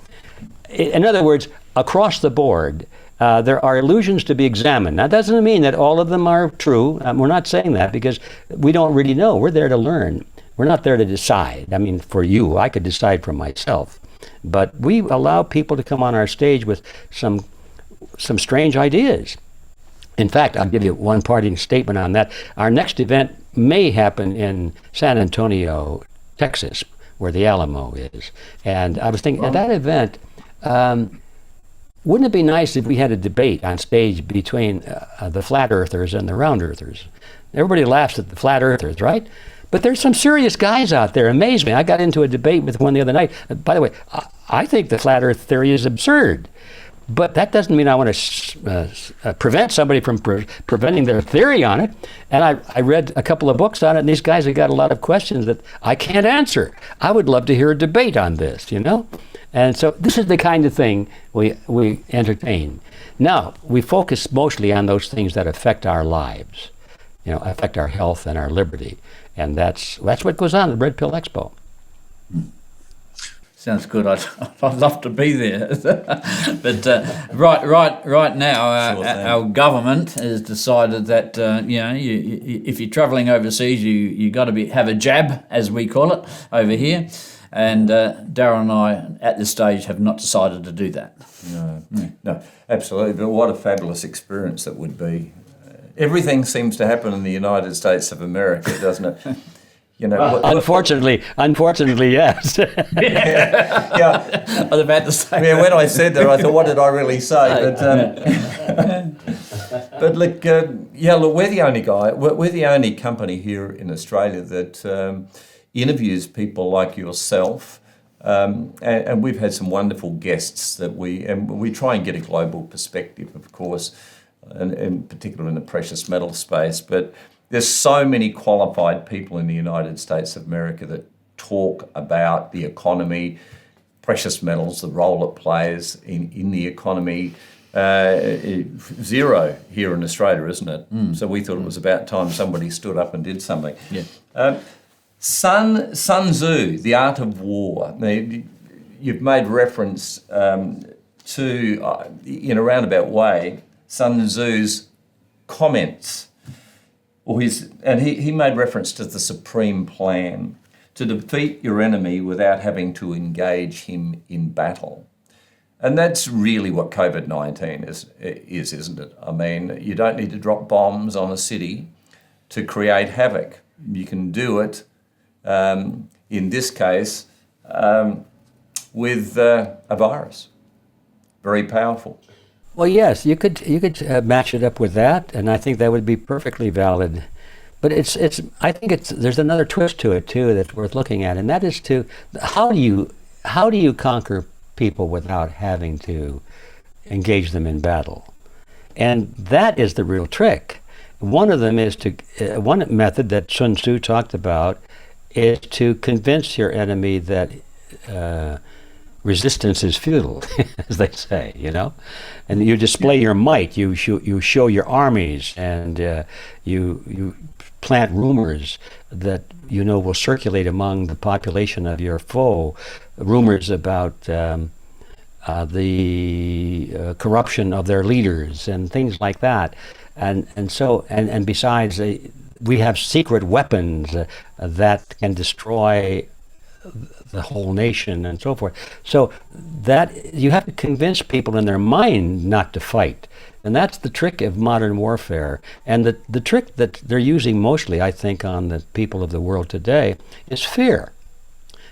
In other words, across the board, there are illusions to be examined. That doesn't mean that all of them are true. We're not saying that because we don't really know. We're there to learn. We're not there to decide. I mean, for you, I could decide for myself. But we allow people to come on our stage with some strange ideas. In fact, I'll give you one parting statement on that. Our next event may happen in San Antonio, Texas, where the Alamo is. And I was thinking, at that event, wouldn't it be nice if we had a debate on stage between the flat earthers and the round earthers? Everybody laughs at the flat earthers, right? But there's some serious guys out there. Amaze me. I got into a debate with one the other night. By the way, I think the flat earth theory is absurd. But that doesn't mean I want to prevent somebody from preventing their theory on it. And I read a couple of books on it, and these guys have got a lot of questions that I can't answer. I would love to hear a debate on this, And so this is the kind of thing we entertain. Now, we focus mostly on those things that affect our lives, affect our health and our liberty. And that's what goes on at Red Pill Expo. Sounds good. I'd love to be there. But right now, our government has decided that if you're travelling overseas, you got to have a jab, as we call it over here. And Darryl and I, at this stage, have not decided to do that. No, absolutely. But what a fabulous experience that would be. Everything seems to happen in the United States of America, doesn't it? Unfortunately, yes. Yeah. I was about to say. Yeah, when I said that, I thought, what did I really say? But look, we're the only we're the only company here in Australia that interviews people like yourself, and we've had some wonderful guests that we try and get a global perspective, of course, and in particular in the precious metal space. But there's so many qualified people in the United States of America that talk about the economy, precious metals, the role it plays in the economy. Zero here in Australia, isn't it? So we thought it was about time somebody stood up and did something. Yeah. Sun Tzu, The Art of War. Now, you've made reference to, in a roundabout way, Sun Tzu's comments. He made reference to the supreme plan to defeat your enemy without having to engage him in battle. And that's really what COVID-19 is, isn't it? I mean, you don't need to drop bombs on a city to create havoc. You can do it, in this case, with a virus. Very powerful. Well, yes, you could match it up with that, and I think that would be perfectly valid. But I think there's another twist to it too that's worth looking at, and that is how do you conquer people without having to engage them in battle? And that is the real trick. One of them is one method that Sun Tzu talked about is to convince your enemy that resistance is futile, as they say, and you display your might. You show your armies, and you plant rumors that will circulate among the population of your foe, rumors about the corruption of their leaders and things like that. And besides, we have secret weapons that can destroy the whole nation and so forth. So that you have to convince people in their mind not to fight. And that's the trick of modern warfare. And the trick that they're using mostly, I think, on the people of the world today is fear.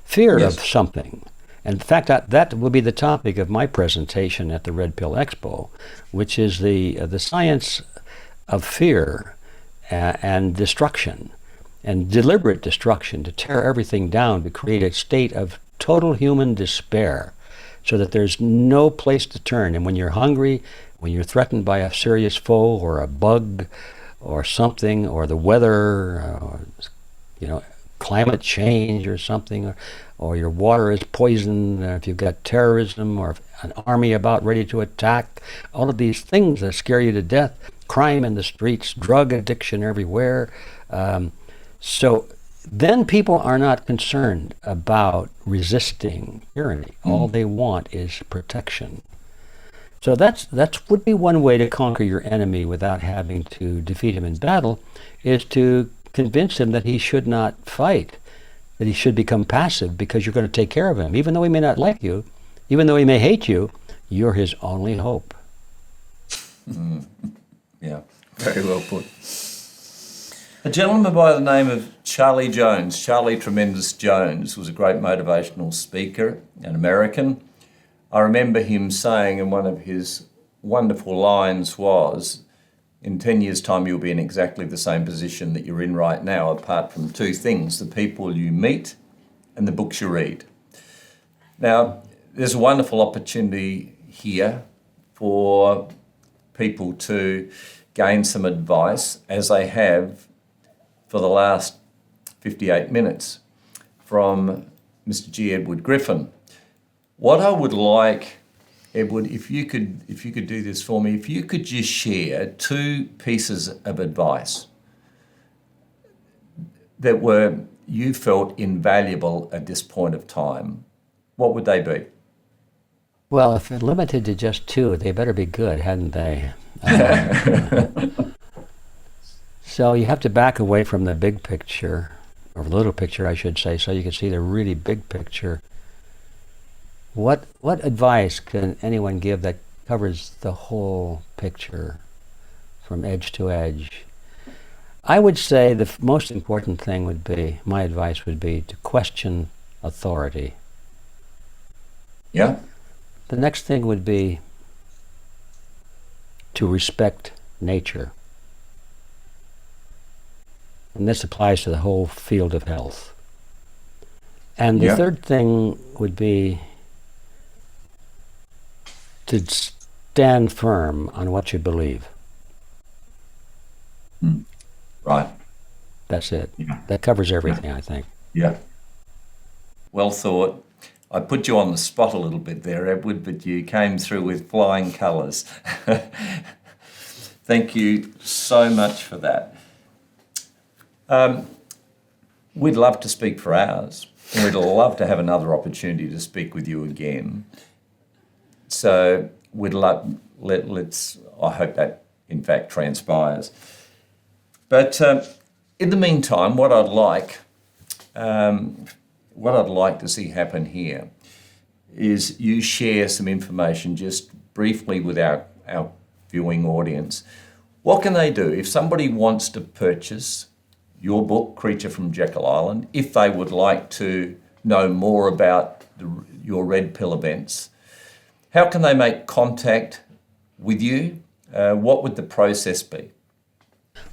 Fear of something. And in fact, that will be the topic of my presentation at the Red Pill Expo, which is the science of fear and destruction, and deliberate destruction, to tear everything down, to create a state of total human despair, so that there's no place to turn. And when you're hungry, when you're threatened by a serious foe or a bug or something, or the weather, or, climate change or something, or your water is poisoned, or if you've got terrorism or an army about ready to attack, all of these things that scare you to death, crime in the streets, drug addiction everywhere. So then people are not concerned about resisting tyranny. All they want is protection. So that would be one way to conquer your enemy without having to defeat him in battle, is to convince him that he should not fight, that he should become passive, because you're going to take care of him. Even though he may not like you, even though he may hate you, you're his only hope. Yeah, very well put. A gentleman by the name of Charlie Jones, Charlie Tremendous Jones, was a great motivational speaker, an American. I remember him saying, in one of his wonderful lines was, in 10 years' time, you'll be in exactly the same position that you're in right now, apart from two things: the people you meet and the books you read. Now, there's a wonderful opportunity here for people to gain some advice, as they have for the last 58 minutes, from Mr. G. Edward Griffin. What I would like, Edward, if you could do this for me, if you could just share two pieces of advice that you felt invaluable at this point of time, what would they be? Well, if they're limited to just two, they better be good, hadn't they? So you have to back away from the big picture, or little picture, I should say, so you can see the really big picture. What advice can anyone give that covers the whole picture from edge to edge? I would say the most important thing would be, my advice would be, to question authority. Yeah. The next thing would be to respect nature. And this applies to the whole field of health. And the third thing would be to stand firm on what you believe. Right. That's it. Yeah. That covers everything, I think. Yeah. Well thought. I put you on the spot a little bit there, Edward, but you came through with flying colours. Thank you so much for that. We'd love to speak for hours, and we'd love to have another opportunity to speak with you again. So we'd love, I hope that in fact transpires. But in the meantime, what I'd like to see happen here is you share some information just briefly with our viewing audience. What can they do if somebody wants to purchase your book, Creature from Jekyll Island, if they would like to know more about your Red Pill events? How can they make contact with you? What would the process be?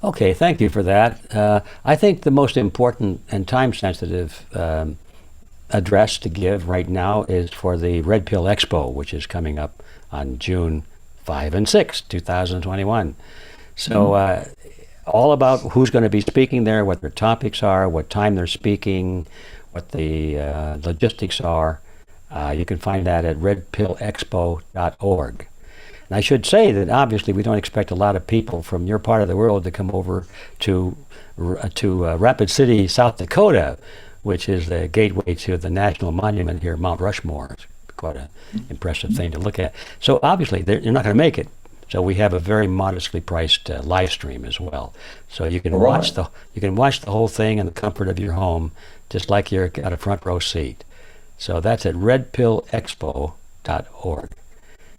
Okay, thank you for that. I think the most important and time-sensitive address to give right now is for the Red Pill Expo, which is coming up on June 5 and 6, 2021. So all about who's going to be speaking there, what their topics are, what time they're speaking, what the logistics are. You can find that at redpillexpo.org. And I should say that obviously we don't expect a lot of people from your part of the world to come over to Rapid City, South Dakota, which is the gateway to the national monument here, Mount Rushmore. quite an impressive thing to look at. So obviously, you're not going to make it. So we have a very modestly priced live stream as well. So you can watch the whole thing in the comfort of your home, just like you're got a front row seat. So that's at redpillexpo.org.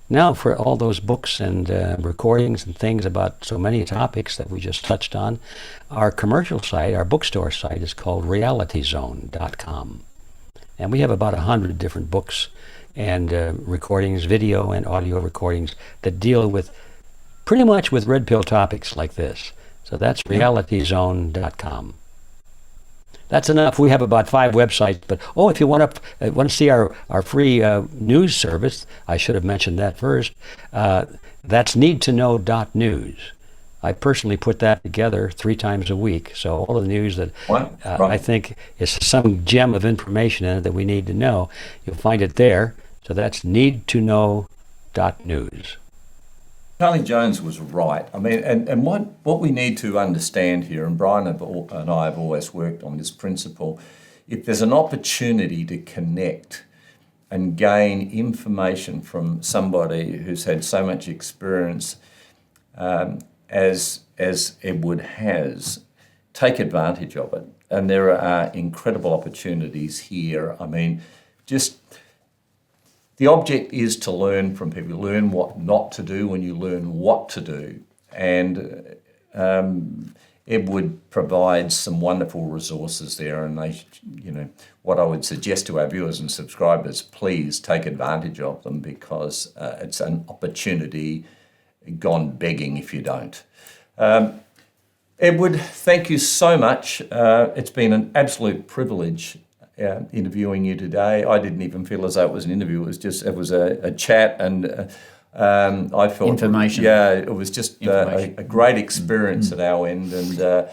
Now, for all those books and recordings and things about so many topics that we just touched on, our commercial site, our bookstore site, is called realityzone.com. And we have about 100 different books and recordings, video and audio recordings that deal with pretty much with red pill topics like this. So that's realityzone.com. That's enough. We have about 5 websites, but if you want to see our free news service, I should have mentioned that first. That's needtoknow.news. I personally put that together 3 times a week. So all the news that I think is some gem of information in it that we need to know, you'll find it there. So that's needtoknow.news. Charlie Jones was right. I mean, and what we need to understand here, and Brian and I have always worked on this principle, if there's an opportunity to connect and gain information from somebody who's had so much experience as Edward has, take advantage of it. And there are incredible opportunities here. I mean, just the object is to learn from people, learn what not to do when you learn what to do. And Edward provides some wonderful resources there. And what I would suggest to our viewers and subscribers, please take advantage of them, because it's an opportunity gone begging if you don't. Edward, thank you so much. It's been an absolute privilege interviewing you today. I didn't even feel as though it was an interview. It was a chat, and I felt information. Yeah, it was just a great experience at our end, and I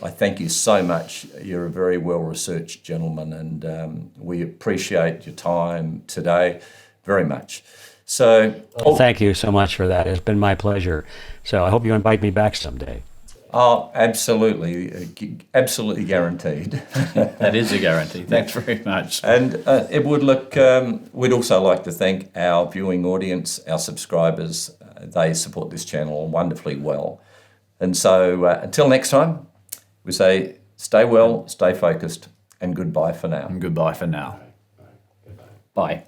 thank you so much. You're a very well researched gentleman, and we appreciate your time today very much. So, thank you so much for that. It's been my pleasure. So I hope you invite me back someday. Oh, absolutely guaranteed. That is a guarantee. Thanks very much. And Edward, look, we'd also like to thank our viewing audience, our subscribers. They support this channel wonderfully well. And so until next time, we say stay well, stay focused, and goodbye for now. And goodbye for now. Bye.